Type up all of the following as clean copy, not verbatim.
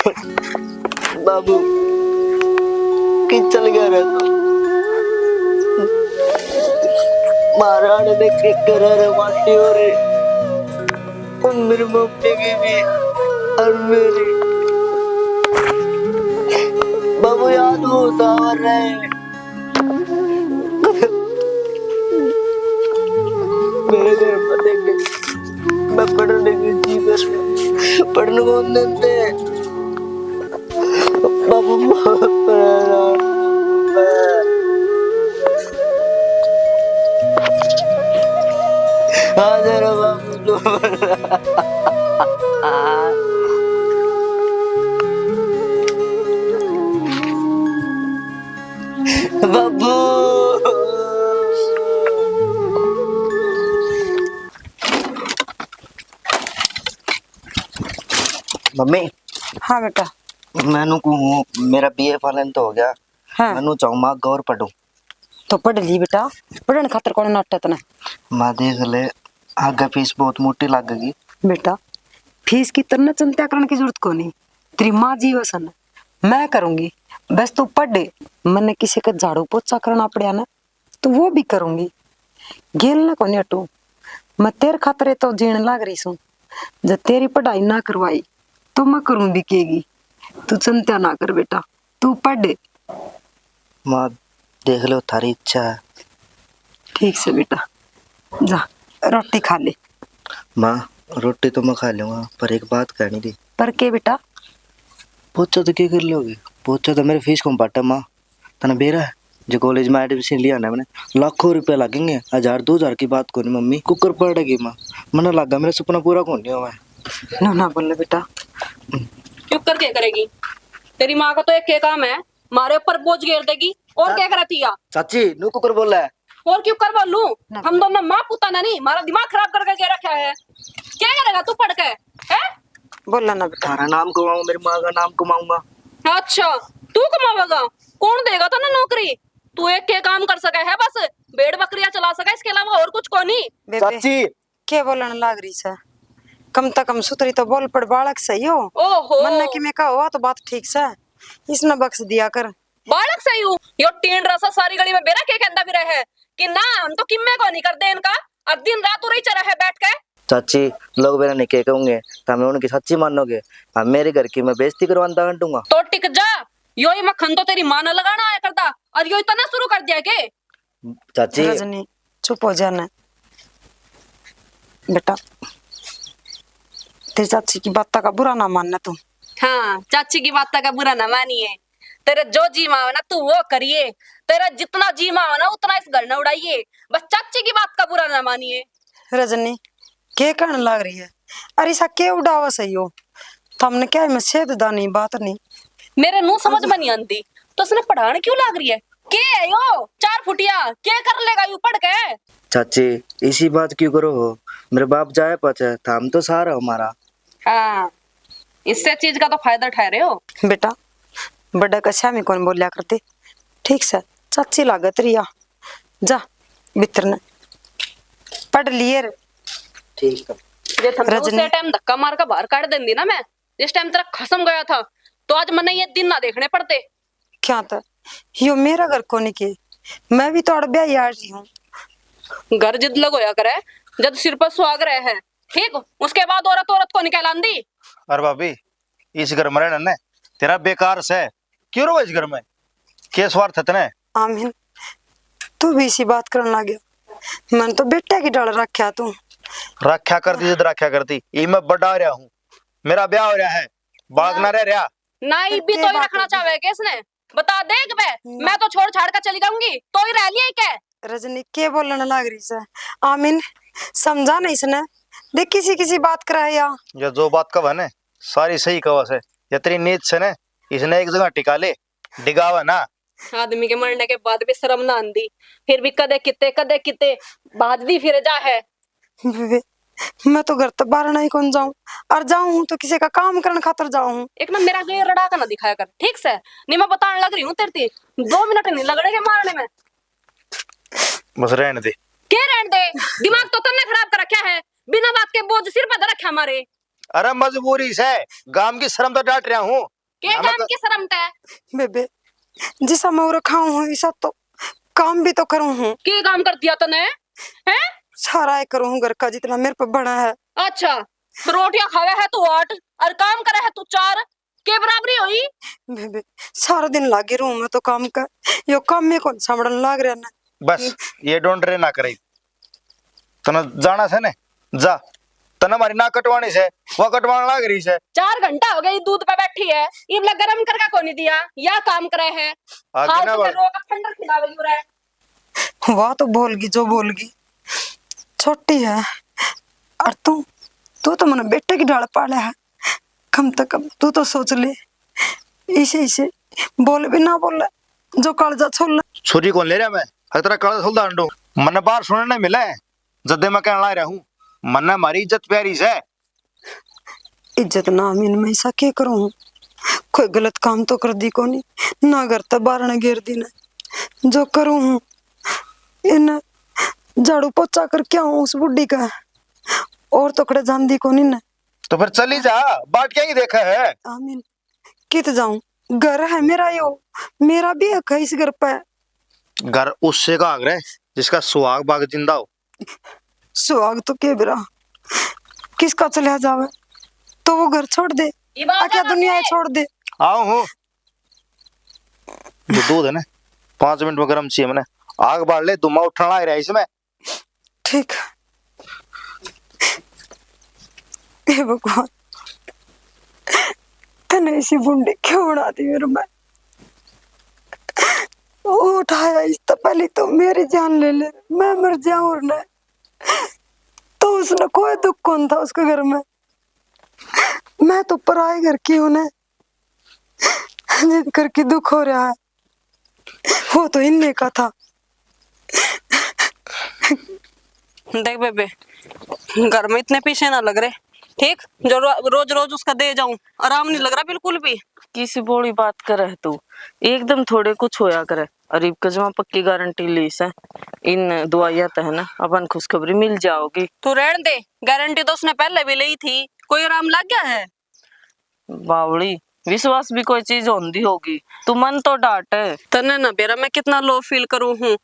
बाबू कि चल गया रे तो महाराज ने के करे माटी हो रे मेरी मम्मी की भी और मेरी बाबू याद हो सावर रहे मेरे घर पर देखे मैं पढ़ने की जीवन में पढ़ने को देते बाबू हाजिर बाबू बाबू मम्मी। हाँ बेटा। मैनू को मेरा बीए फालन तो हो गया। हाँ। मैनू चाहूँ माँ गौर पढ़ू तो पढ़ ली बेटा, पढ़ने खातर कौन नाटक ना। माँ देख ले आगे फीस बहुत मोटी लगेगी बेटा फीस की तरह चिंता करने की जरूरत को नहीं, तेरी माँ जीवसन मैं करूंगी, बस तू पढ़ दे। मैंने किसी का झाड़ू पोछा करना पड़ा ना तो वो भी करूंगी, गेल ना को हटू। मैं तेरे खातर तो जीण लाग रही हूँ, जब तेरी पढ़ाई ना करवाई तो मैं करूँ भी केगी। तू चिंता ना कर बेटा, तू पढ़ दे। माँ देख लो थारी इच्छा है। ठीक से बेटा जा रोटी खा ले। माँ रोटी तो मैं खा लूंगा पर एक बात कहनी थी। पर के बेटा? पूछो तो क्या कर लोगे? पूछो तो मेरे फीस कौन पाटा माँ तना बेरा है जो कॉलेज में एडमिशन लिया ना मैंने लाखों रुपया लगेंगे, 1000-2000 की बात को नहीं मम्मी कुकर पड़ेगी माँ। मन लगा मेरा सपना पूरा कौन नहीं हुआ है। ना बोले बेटा। चुप कर क्या करेगी? तेरी माँ का तो एक काम है, मारे ऊपर बोझ घेर देगी और क्या करती है? चाची नू कुकर बोला है और क्यों कर बोलूं? हम दोनों माँ पुता ना नहीं, हमारा दिमाग खराब करके क्या रखा है? क्या करेगा तू पढ़ के? हैं? बोला ना बेटा। तारा नाम कमाऊं मेरी माँ का नाम कमाऊंगा। अच्छा तू कमावेगा? कौन देगा तो ना नौकरी? तू एक के काम कर सके है बस, भेड़ बकरियां चला सके, इसके अलावा और कुछ को नहीं। चाची क्या बोलने लाग रही से? कम तक कम सुतरी तो बोल पड़, बालक सही हो। ओहो मन की मैं कहा तो बात ठीक से इसने बख्श दिया कर। बालक सही हूँ यो टीन रसा सारी गली में बेरा के कहता भी रहे कि ना हम तो किम्मे को नहीं करते इनका, अब दिन रात उड़ई चला है बैठ के। चाची लोग मेरा निके कहूंगे तो मैं उनकी सच्ची मानोगे? अब मेरे घर की मैं बेइज्जती करवाता घंटूंगा तो टिक जा, यो ही मक्खन तो तेरी मां ने लगाना आया करता और यो इतना शुरू कर दिया के? चाची रजनी चुप हो जाना बेटा, तेरी चाची की बात का बुरा ना मानना तू। हाँ चाची की बात का बुरा ना मानिए, तेरे जो जी माँ ना तू वो करिए, तेरा जितना जी माँ ना उतना इस घर न उड़ाइए, बस चाची की बात का बुरा ना मानिए। रजनी के कहने लाग रही है? अरे सा के उड़ावा सही हो, तुमने क्या में सेध दानी बात नहीं। मेरे मुंह समझ में नहीं आती तो उसने पढ़ाने क्यों लाग रही है? के है यो 4 फुटिया क्या कर लेगा यू पढ़ के? चाची इसी बात क्यों करो हो? मेरे बाप जाए पाचे था हम तो सारा हमारा। हाँ इससे चीज का तो फायदा ठहरे हो। बेटा बड़ा कस्या में कौन बोलिया करते, ठीक से चाची लागत रिया जा भीतर ने पढ़ लिए रे। ठीक है जे थमने रजनी। उसे टाइम धक्का मार कर बाहर काट देंदी ना, मैं जिस टाइम तेरा खसम गया था तो आज मने ये दिन ना देखने पड़ते। क्या था यो मेरा घर को नहीं के, मैं भी तो अड़बिया यार रही हूँ। घर जिद लगोया करे जब सिर पर सुहाग रहे हैं, ठीक उसके बाद औरत औरत को निकाल आंदी। अरे भाभी इस घर में रहना ने तेरा बेकार से क्यों रो इस घर में? के स्वार्थ है तने? आमीन तू भी इसी बात करने लग गया, मन तो बेटे की डर रखा तू। रक्षा करती जिद रक्षा करती ई मैं बड़ा रहा हूँ, मेरा ब्याह हो रहा है, बालक ना रह रहा नाई भी तो ही रखना चाहे के इसने बता देख बे, मैं तो छोड़ छाड़ कर चली जाऊंगी तो ही रह लिया क्या? रजनी के बोलने लग रही से? आमीन समझा नहीं इसने, देख किसी किसी बात कराया। ये जो बात कहा ने सारी सही कहा से, ये तेरी नीयत से ने इसने एक जगह टिका ले डिगावा ना। आदमी के मरने के बाद भी शर्म ना आंदी, फिर भी कदे किते बाद भी फिर जा है। मैं तो घर तो बाहर नहीं कौन जाऊं, और जाऊं तो किसी का काम करने खातर जाऊं। एक ना मेरा ये रड़ा का ना दिखाया कर, ठीक से नहीं मैं बताने लग रही हूँ तेरे 2 मिनट नहीं लगने के मारने में। बस रहने दे। क्या रहने दे? दिमाग तो तन्ने खराब कर रखा है, बिना बात के बोझ सिर पर रखा हमारे। अरे मजबूरी से गांव की शर्म तो डांट रहा हूँ। के नमक- काम की शरमता है? बेबे जिसा मैं रखा हूँ ऐसा तो काम भी तो करूँ हूँ, के काम कर दिया तूने? हैं? सारा है करूँ हूँ घर का जितना मेरे पे बना है। अच्छा, रोटियां खावे है तू 8 और काम करे है तू 4, के बराबरी हुई? बेबे सारा दिन लागे रहूं मैं तो काम का, यो काम में कौन सामड़न लाग रहा ना। बस ये डोंट रे ना करे। तना जाना से ने जा, तना हमारी ना कटवानी से वो कटवाने लाग रही से। 4 घंटा हो गए दूध पे बैठी है, ये बोला गरम करके कोनी दिया या काम करे है। आगे हाल ना तो बढ़। रो का खंडर खिलावे क्यों रहे? वाह तो बोलगी जो बोलगी, छोटी है और तू तू तो मैंने बेटे की डाल पाला है, कम से कम तू तो सोच ले। इसे इसे बोल भी ना बोल जो कालजा छोड़। छुरी कौन ले रहा मैं? हर तरह काला सुल्तान डांडू मन बाहर सुनने नहीं मिले जदे मैं कहने ला रहा हूँ। मन हमारी इज्जत प्यारी से। इज्जत नाम इनमें ऐसा क्या करूं, कोई गलत काम तो कर दी कोनी ना, घर तक बारण घेर दी ना। जो करूं हूं इन झाड़ू पोछा कर क्या हूं उस बुढ़ी का, और तो कड़े जान दी कोनी ना। तो फिर चली जा, बाट क्या ही देखा है। आमीन कित जाऊं, घर है मेरा, यो मेरा भी हक है इस घर पे। घर उससे का आग्रह जिसका सुहाग बाग जिंदा हो। सुहाग तो के बिरा किसका चला जावे, तो वो घर छोड़ दे, ये बात क्या है दुनिया बाबू। छोड़ दे। आओ हूँ जो दूध है ना 5 मिनट में गर्म चाहिए मैंने, आग बाढ़ ले धुआं उठना आ रहा है इसमें। ठीक हे भगवान, तने ऐसी बुंडी क्यों बना दी मेरे में। वो उठाया इस तो पहले तो मेरी जान ले ले, मैं मर जाऊं और न, तो उसने कोई दुख कौन था उसके घर में। मैं तो पराए घर की हूं ना, जिन घर की दुख हो रहा है वो तो इनने का था। देख बेबे, घर में इतने पीछे ना लग रहे, ठीक? जो रोज रोज उसका दे जाऊं, आराम नहीं लग रहा बिल्कुल भी। किसी बोली बात करे है तू, एकदम थोड़े कुछ होया करे। अरीब का जमा पक्की गारंटी ली से इन दवाइयां तो है ना, अपन खुशखबरी मिल जाओगी। तू रहने दे, गारंटी तो उसने पहले भी ली थी, कोई आराम लग गया है? बावड़ी विश्वास भी कोई चीज होती होगी, तू मन तो डांट। तने ना बेरा मैं कितना लो फील करूं हूँ,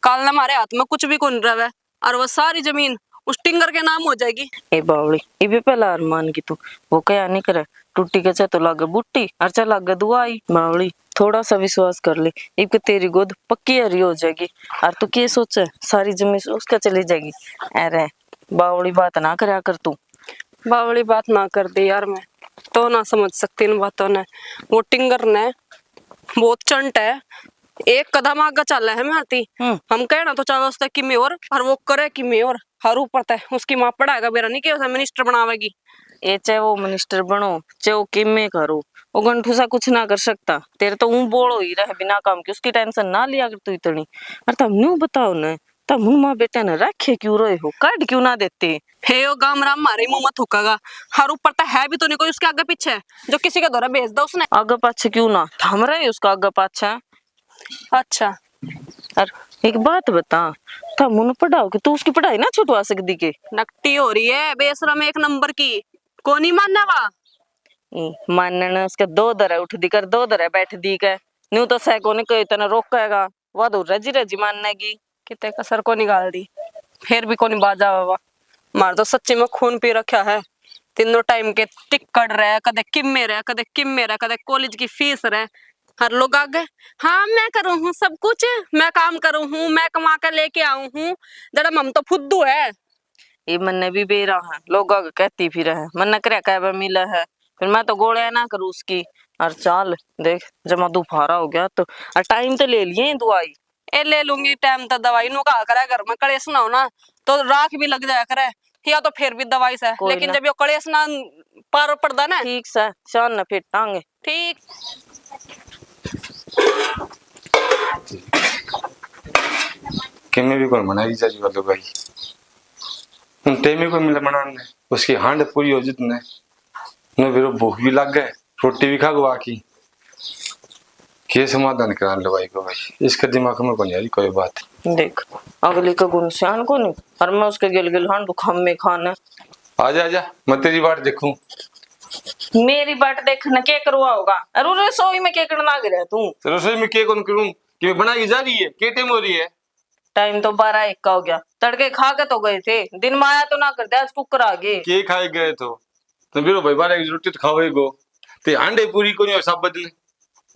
काल ना हमारे हाथ में कुछ भी कौन रहे और वो सारी जमीन उस टिंगर के नाम हो जाएगी। ए बावड़ी ये भी पहला अरमान की तू वो क्या नहीं करे, टूटी के चा तो लागे बुट्टी और चा लागे दुआई। बावड़ी थोड़ा सा विश्वास कर ले, एक तेरी गोद पक्की हरी हो जाएगी और तू क्या सोचे सारी जमीन उसका चली जाएगी। अरे बावड़ी बात ना करया कर तू। बावली बात ना कर दे यार, मैं तो ना समझ सकती इन बातों ने। वो टिंगर ने बहुत चंट है, एक कदम आगे चल है मैं आती। हम कहना तो चाहे उससे कि मैं और वो करे कि मैं और हर ऊपर तय उसकी माँ पढ़ाएगा बेरा नहीं कि उसे मिनिस्टर बनावेगी। ए चाहे वो मिनिस्टर बनो चाहे वो किमे करो, वो गंठू सा कुछ ना कर सकता। तेरे तो ऊं बोलो ही रहे बिना काम की, उसकी टेंशन ना लिया कर तू इतनी। और तब न्यू बताओ ना, तब मुन माँ बेटा ने रखे क्यों रहे हो, काट क्यों ना देते। हे ओ गाम राम मारे मुंह मत थूकेगा, हर ऊपर तय है भी तो नहीं कोई उसके आगे पीछे जो किसी के द्वारा भेज दो उसने। आगे पाछे क्यों ना थम रहे उसका आगे पाछा। अच्छा और एक बात बता, था मुन पढ़ाओ कि तू उसकी पढ़ाई ना छुटवा सकती के। नकटी हो रही है बेशरम एक नंबर की, को नहीं मानना वा। मानने उसके दो दर उठ दी कर दो दर बैठ दी के न्यू तो सह को नहीं कोई तना रोकेगा, वह तो रजी रजी मानने की कितने कसर को निकाल दी, फिर भी को नहीं बाजा बाबा। मार तो सच्ची में खून पी रखा है, तीनों टाइम के टिकट रहे, कदे किम्मे रहे, कदे किम्मे रहे, कदे कॉलेज की फीस रहे। हर लोग आगे हाँ मैं करूँ हूँ सब कुछ, मैं काम करूँ हूँ, मैं कमा कर लेके आऊँ हूँ, जरा हम तो फुद्दू है। ये मन भी बेरा है, लोग आगे कहती फिर है मन करे कह मिला है, फिर मैं तो गोलियां ना करूँ उसकी। और चाल देख जब दोपहरा हो गया तो टाइम तो ले लिए दवाई। ए ले लूंगी टाइम तक दवाई, नु कहा करे घर में कलेश ना हो ना तो राख भी लग जाया करे, या तो फिर भी दवाई से, कोई लेकिन ना। जब ये कलेश ना पार पड़ता ना। ठीक सा शान न फिर टांगे ठीक कि मैं भी कौन मनाई जाजी वालो भाई, उन टेमे को मिले मनाने उसकी हांड पूरी हो जितने न फिर भूख भी लग गए, रोटी भी खा गवा की, के समाधान करा लो भाई को भाई। इसका दिमाग में को नहीं आ रही कोई बात। देख अगली का गुण श्यान को नहीं, और मैं उसके गिल गिल हांड खाम में खाना। आजा आजा, मैं तेरी बाट देखूं। मेरी बाट देखना क्या करवा होगा? अरे रसोई में क्या करना लग रहा तू? तो रसोई में क्या कौन करूं कि मैं बनाई जा रही है, क्या टाइम हो रही है? टाइम तो 12-1 का हो गया। तड़के खा के तो गए थे, दिन में आया तो ना कर दे, आज कुकर आ गए। के खाए गए तो मेरे भाई बारे की रोटी तो खावेगो ते अंडे पूरी को नहीं सब बदले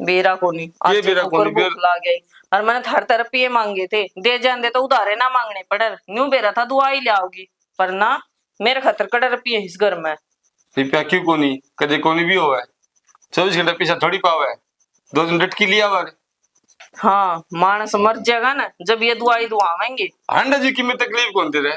बेरा को नहीं आज ये बेरा कुकर को नहीं, भूख ला गई। और मैंने हर तरफ ये मांगे थे, दे जाते तो उधारे ना मांगने पड़े। न्यू बेरा था दुआ ही ले आओगी, पर ना मेरे खातर कड़े रुपये इस घर में। फिर क्या क्यों को नहीं कदे को नहीं भी होवे 24 घंटा पैसा थोड़ी पावे 2 दिन डटकी लिया वाले। हाँ मानस मर जाएगा ना जब ये दुआई दुआवेंगे। अंडा जी की में तकलीफ कौन दे रहे?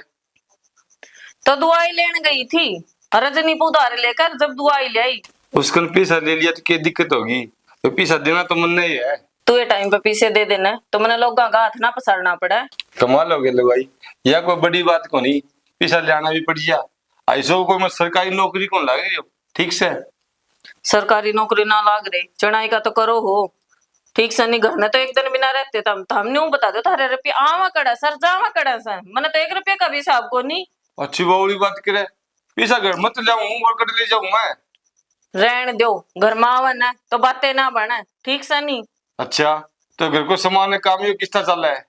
तो दुआई लेने गई थी रजनी को उधारे लेकर, जब दुआई ले आई उसका पैसा ले लिया तो क्या दिक्कत होगी? तो पैसा देना तो मन नहीं है। तो ये टाइम पे पीछे दे देना तो मैंने लोगों का हाथ ना पसारना पड़ा। कमाल हो गया लगवाई, यह कोई बड़ी बात को नहीं, पैसा लेना भी पड़ जा। ऐसा कोई मैं सरकारी नौकरी कौन लागे रही हो ठीक से? सरकारी नौकरी ना लाग रही, चढ़ाई का तो करो हो ठीक से। नहीं घर में तो एक दिन बिना रहते तम तो हमने वो बता दो थारे रुपये आवा कड़ा सर जावा कड़ा सर, मैंने तो 1 रुपये का भी हिसाब को नहीं। अच्छी बावड़ी बात करे, पैसा घर मत जाऊं और कट ले जाऊं मैं। रहन दो, घर में आवा ना तो बातें ना बने ठीक से नहीं। अच्छा तो घर को सामान काम ये किस तरह चल रहा है?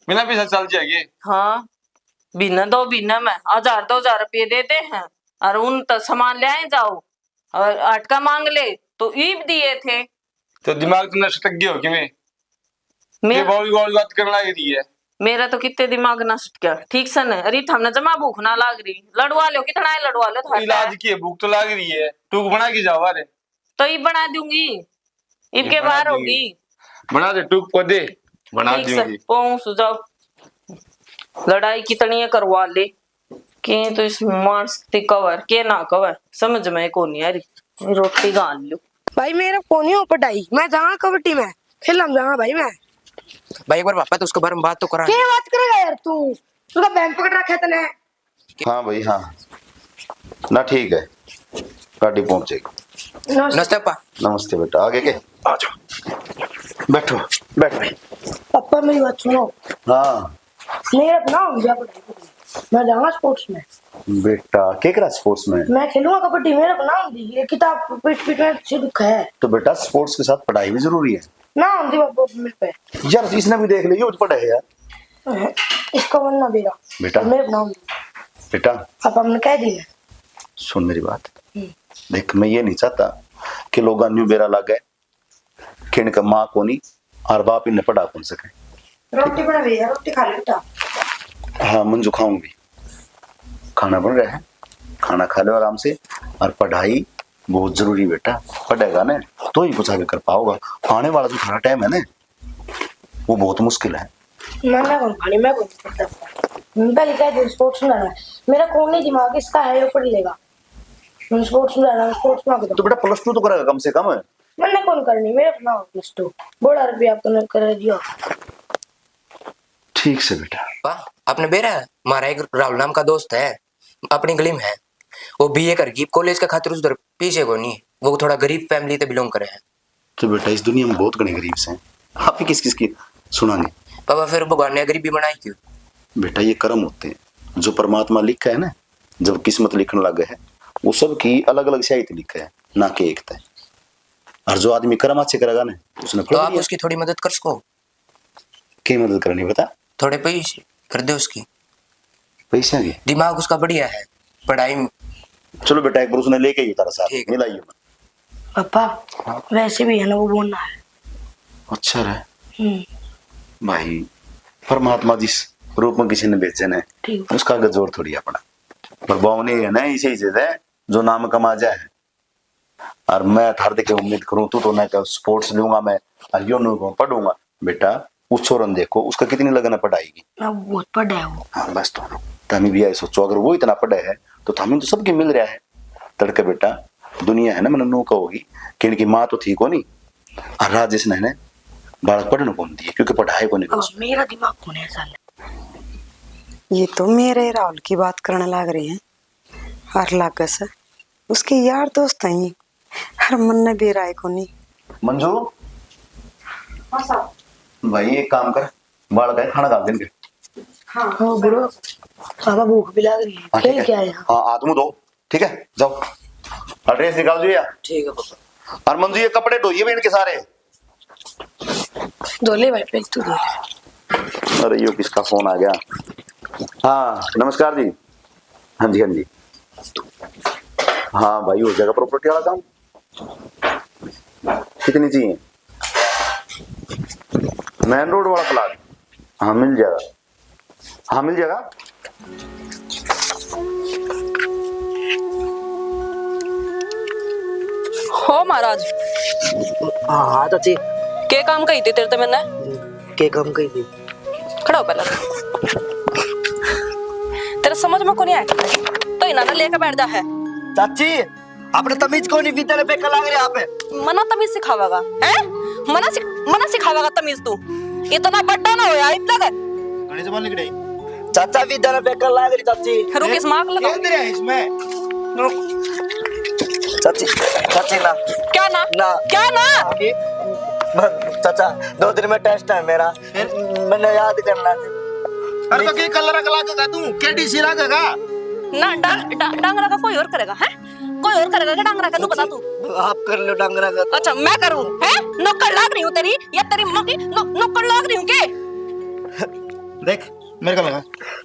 बिना पैसा चल जाएगी? हाँ बिना 2 महीने में 1000-2000 रुपये देते हैं और उन तो सामान ले आए जाओ और अटका मांग ले तो ईब दिए थे। तो दिमाग तुमने सटक गया हो कि मैं मेरा बावड़ी बावड़ी बात करना लग रही है? मेरा तो कितने दिमाग ना सट गया ठीक से न। अरे हमने जमा भूख ना लाग रही, लड़वा लो कितना है लड़वा लो थाटा इलाज की है, भूख तो लग रही है, टूक बना के जाओ। अरे तो ये बना दूंगी, इब ये के बना बाहर दूंगी। होगी बना दे टूक को दे, बना ठीक से दूंगी। पहुंच जाओ। लड़ाई कितनी है करवा ले के तो इस मार्स ते कवर के ना कवर समझ में को नहीं आ रही। रोटी गाल लो भाई मेरा कोनी हो पढ़ाई, मैं जहाँ कबड्डी में खेलम जहाँ भाई मैं। भाई एक बार पापा तो उसके बारे में बात तो करा। क्या बात करेगा यार तू? उसका बैंक पकड़ रखा है तने। हाँ भाई हाँ ना ठीक है, गाड़ी पहुंचेगी। नमस्ते पापा। नमस्ते बेटा, आगे के आ जाओ, बैठो बैठ भाई। पापा मेरी बात सुनो, हाँ मेरा अपना हो गया पढ़ाई, मैं जाऊंगा स्पोर्ट्स में। बेटा क्या करा स्पोर्ट्स में? मैं खेलूंगा कबड्डी, मेरा अपना होंगी ये किताब पीठ पीठ में से दुख है। तो बेटा स्पोर्ट्स के साथ पढ़ाई भी जरूरी है ना होंगी पापा मेरे पे। यार, इसने भी देख लिया पढ़ा है यार। इसको मन ना बेरा बेटा मेरे अपना होंगी। बेटा पापा हमने कह दी है। सुन मेरी बात, देख मैं ये नहीं चाहता कि लोग न्यू बेरा लग गए कि इनका माँ को नहीं और बाप इन्हें पढ़ा कौन सके। रोटी बना भैया, रोटी खा ले बेटा। हाँ मंजू खाऊंगी, खाना बन रहा है, खाना खा लो आराम से। और पढ़ाई बहुत जरूरी बेटा, पढ़ेगा ना तो ही कुछ आगे कर पाओगा। आने वाला जो खाना टाइम है ना वो बहुत मुश्किल है। मैं कौन खानी, मैं कौन पढ़ता पहले कह दी स्पोर्ट्स में जाना है। मेरा कौन नहीं दिमाग इसका है, वो पढ़ लेगा। मैं स्पोर्ट्स में जाना, स्पोर्ट्स में तो बेटा +2 तो करेगा कम से कम। मैंने कौन करनी, मेरे अपना +2 बड़ा रुपया आपको कर दिया। ठीक से बेटा। पापा आपने बेरा है, हमारा एक राहुल नाम का दोस्त है अपनी गली में है, वो बीए कर गई कॉलेज का खातिर उधर पीछे को नहीं, वो थोड़ा गरीब फैमिली से बिलोंग करे हैं। तो बेटा इस दुनिया में बहुत गणे गरीब से हैं, आप ही किस किस की सुनाने। पापा फिर भगवान ने गरीबी बनाई क्यों? बेटा ये कर्म होते हैं जो परमात्मा लिखा है ना, जब किस्मत लिखने लगे है वो सब की अलग अलग शायद लिखा है ना कि एक है। और जो आदमी कर्म अच्छे करेगा ना उसने तो आप उसकी थोड़ी मदद कर सको। क्या मदद करनी बता? थोड़े पैसे कर दे उसकी, पैसे की दिमाग उसका बढ़िया है पढ़ाई में। चलो बेटा एक बार उसने लेके ही उतारा साथ ठीक। मिलाइए। पापा वैसे भी है ना वो बोलना है। अच्छा रहे भाई, परमात्मा जिस रूप में किसी ने बेचे ने ठीक। उसका गजोर थोड़ी अपना, पर बावनी है ना इसी चीज है जो नाम कमा जाए। और मैं थार देखे उम्मीद करूं तू तो ना स्पोर्ट्स लूंगा मैं और यो नहीं पढ़ूंगा। बेटा उस छोरन देखो उसका कितनी लगन है पढ़ाई की। ना बहुत पढ़ा है वो। हाँ बस तो तमी भी आई सोचो, अगर वो इतना पढ़े है तो हमें तो सबके मिल रहा है तड़के। बेटा दुनिया है ना मैंने नू कहोगी कि इनकी माँ तो थी को नहीं और राजेश ने बालक पढ़ने कौन दिए क्योंकि पढ़ाई को नहीं। अब मेरा दिमाग कौन है साले? ये तो मेरे राहुल की बात करने लग रहे हैं और लाग से उसके यार दोस्त हैं हर मन ने भी राय को नहीं। मंजू भाई एक काम कर, बालक है खाना डाल देंगे। हाँ बुढ़ो पापा भूख भी लग रही है, खेल क्या है? हाँ आदमी दो ठीक है जाओ एड्रेस निकाल दिया। ठीक है पापा। और मंजू ये कपड़े धोइए भी इनके सारे। धोले भाई पहले तू धोले। अरे यो किसका फोन आ गया। हाँ नमस्कार जी। हाँ जी हाँ जी। हाँ भाई हो जाएगा प्रॉपर्टी वाला काम। कितनी चाहिए? मेन रोड वाला प्लाट। हाँ मिल जाएगा। हाँ मिल जाएगा। हो महाराज हाँ चाची। के काम कही थी तेरे तो मैंने के काम कही थी? खड़ा हो पहले तेरे समझ में कौन आया तो इन्होंने लेकर बैठ जा है चाची आपने तमीज को नहीं विद्यालय पे कल आ गए यहाँ पे। मना तमीज सिखावेगा हैं मना सिखावेगा तमीज तू इतना बड़ा ना हो यार इतना कर गाड़ी से बाहर निकले। चाचा विद्यालय पे कल आ गई चाची। रुक इस मार्क लगा इसमें चाची चाची ना क्या ना ना क्या ना चाचा 2 दिन में टेस्ट है मेरा मैंने याद करना है। अरे तो क्या कलर लगेगा तू क्या डीसी लगेगा? ना डांगरा का कोई और करेगा हैं कोई और करेगा क्या डांगरा का तू बता तू आप कर लो डांगरा का। अच्छा मैं करूं हैं नौकर लाग रही हूं तेरी या तेरी मां की नौकर लाग रही हूं के देख मेरे को लगा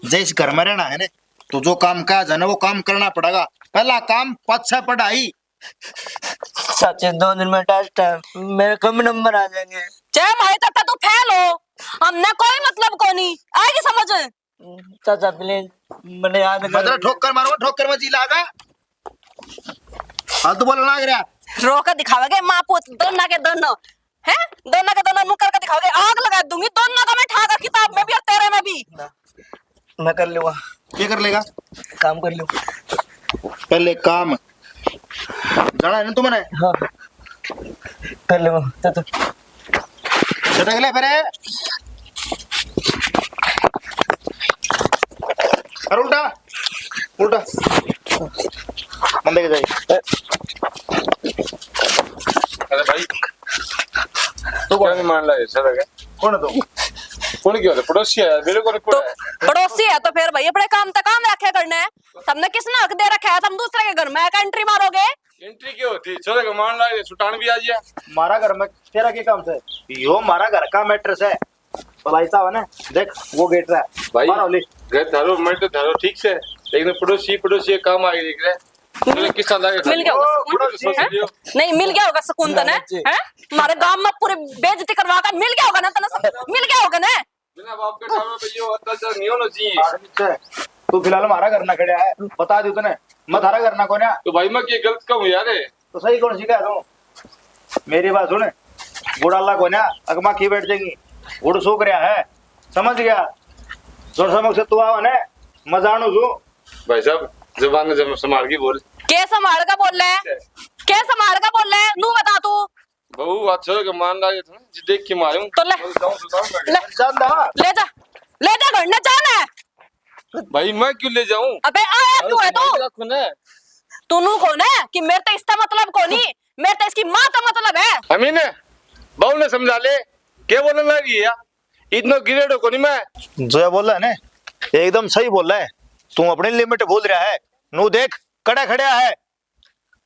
जिस घर में रहना है ना तो जो काम काज है ना वो काम करना पड़ेगा। पहला काम 5-6 पढ़ाई। चाची 2 दिन में टेस्ट है मेरे कम नंबर आ जाएंगे। जय माई तक तू फेल हो हमने कोई मतलब को नहीं आएगी समझ चाचा प्लीज मैंने याद कर। मतलब ठोकर मारूंगा ठोकर में जी लागा। हाल तो बोलना लग रहा। रोक दिखाओगे माँ पुत दोनों के दोनों हैं दोनों के दोनों मुकर के दिखाओगे आग लगा दूंगी दोनों का मैं ठाका किताब में भी और तेरे में भी। मैं कर लूंगा। क्या कर लेगा? काम कर लूंगा। पहले काम जाना है ना तुमने। हाँ कर लूंगा चाचा। चटक ले फिर और उल्टा उल्टा मंदे के जाइए। अरे भाई तो क्या नहीं मान रहा सर है कौन है तू? कौन क्यों पड़ोसी है मेरे को तो पड़ोसी है तो फिर भाई अपने काम तक काम रखे करने है तुमने किसने हक दे रखा है तुम दूसरे के घर में एंट्री मारोगे। एंट्री क्यों होती चलो का मान ला सुटान भी आ गया। मारा घर में तेरा क्या काम से? यो मारा घर का मैट्रेस है भलाई साहब है ना। देख वो गेट रहा है भाई मारो ले। घर धरो मैं तो धरो ठीक से लेकिन पड़ोसी पड़ोसी काम आ गए देख रहे किस मिल गया होगा सुकून हैं? नहीं मिल गया होगा सुकून तने हैं हमारे गांव में पूरे बेइज्जती करवा कर मिल गया होगा ना तने मिल गया होगा ना बिना बाप के ठावे पे यो अत्याचार नहीं होना चाहिए। तू फिलहाल मारा करना खड़ा है बता दी तूने मत हारा करना कौन है। तो भाई मैं क्या गलत कहूँ यार तो सही कौन सीखा तू? मेरी बात सुन गुड़ अल्लाह को ना अगमा की बैठ जाएगी गुड़ सूख रहा है समझ गया। जोर समझ से तू आओ ना मजाणू तू। भाई साहब जबान में जब संभाल के बोल क्या संभाल का बोल रहा है क्या संभाल का बोल रहा है नू बता तू बहु अच्छा के मान लागे था जी देख के मारूं तो ले ले चंदा ले जा घर न जाना है। भाई मैं क्यों ले जाऊं? अबे आया क्यों है तू नू कौन है कि मेरे तो इसका मतलब कौन ही मेरे तो इसकी माँ का मतलब है। अमीन बहु ने समझा ले क्या बोलने लगी है इतना गिरेडो को नहीं मैं जो बोल रहा है ना एकदम सही बोल रहा है। तू अपनी लिमिट भूल रहा है नू देख कड़ा खड़ा है।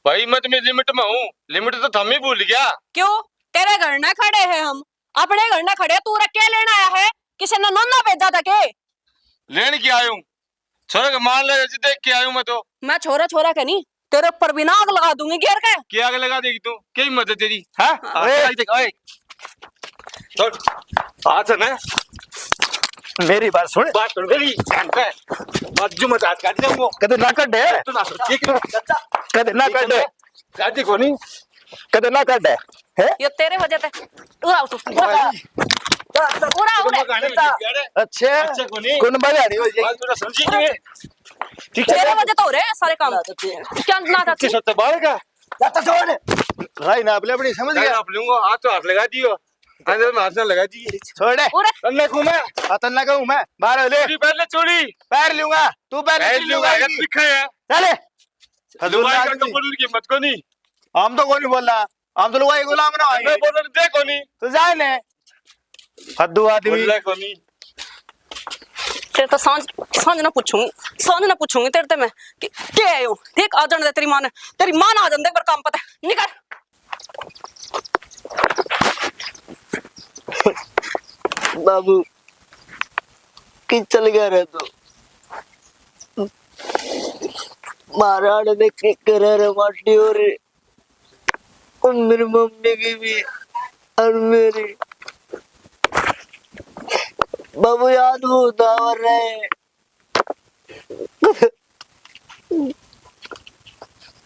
भाई मैं तुम्हें लिमिट में हूँ लिमिट तो थम ही भूल गया। क्यों तेरे घर न खड़े हैं हम अपने घर न खड़े तू क्या लेना आया है किसी ने नन्ना भेजा था के लेन के आयू छोरा के मान ले देख के आयू मैं तो मैं छोरा छोरा के नहीं तेरे ऊपर बिना आग लगा दूंगी घेर के क्या आग लगा देगी तू क्या हिम्मत है तेरी हाँ छोड़ हाथ है ना मेरी बात सुन बात कर मेरी बात जो मत आज काट जाऊंगा कदे ना कर दे तो ना ठीक है कदे ना कर दे काटी को नहीं कदे ना कर दे है। ये तेरे वजह से उड़ा तू उड़ा अच्छा को नहीं कौन बगाड़ी हो बात थोड़ा समझी नहीं ठीक तेरे है वजह तो हो रहे हैं सारे काम क्या ना था किस हफ्ते बाहर का जाता छोड़ राई ना अपनी समझ क्या गया। आप लूंगा हाथ तो हाथ लगा दियो अंदर में हाथ ना लगा दिए छोड़ उड़ा अन्ना को मैं अतन ना कहूं मैं बाहर ले चोरी पहले चोरी पैर लूंगा तू पैर पहले लूंगा अगर दिखा है चले दुबई का कपड़ों की मत को नहीं हम तो कोई नहीं बोल रहा हम तो लुगाई गुलाम ना मैं आए बोल रहा देखो नहीं तो जाए ने हद्दू आदमी बोल को नहीं तेरे तो सांझ ना पूछूंगी तेरे ते मैं कि क्या है यो ठीक आ जाने दे तेरी मां ना आ जाने दे पर काम पता है निकल। बाबू कि चल गया रे तू महाराज ने की करे रे माटी हो रे और मेरी मम्मी की भी और मेरी बाबू याद बहुत आ रहे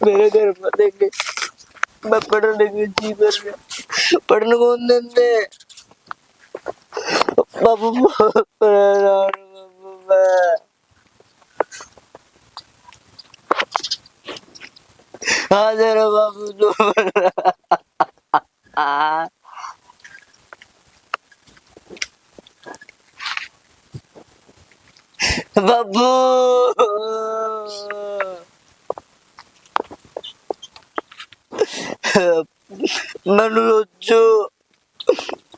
मेरे घर में देखे मैं पढ़ने की जी कर रहा पढ़ने को देते बाबू बहुत परेशान हूं बाबू मैं हाँ जरा बाबू जो बाबू मनु रोजो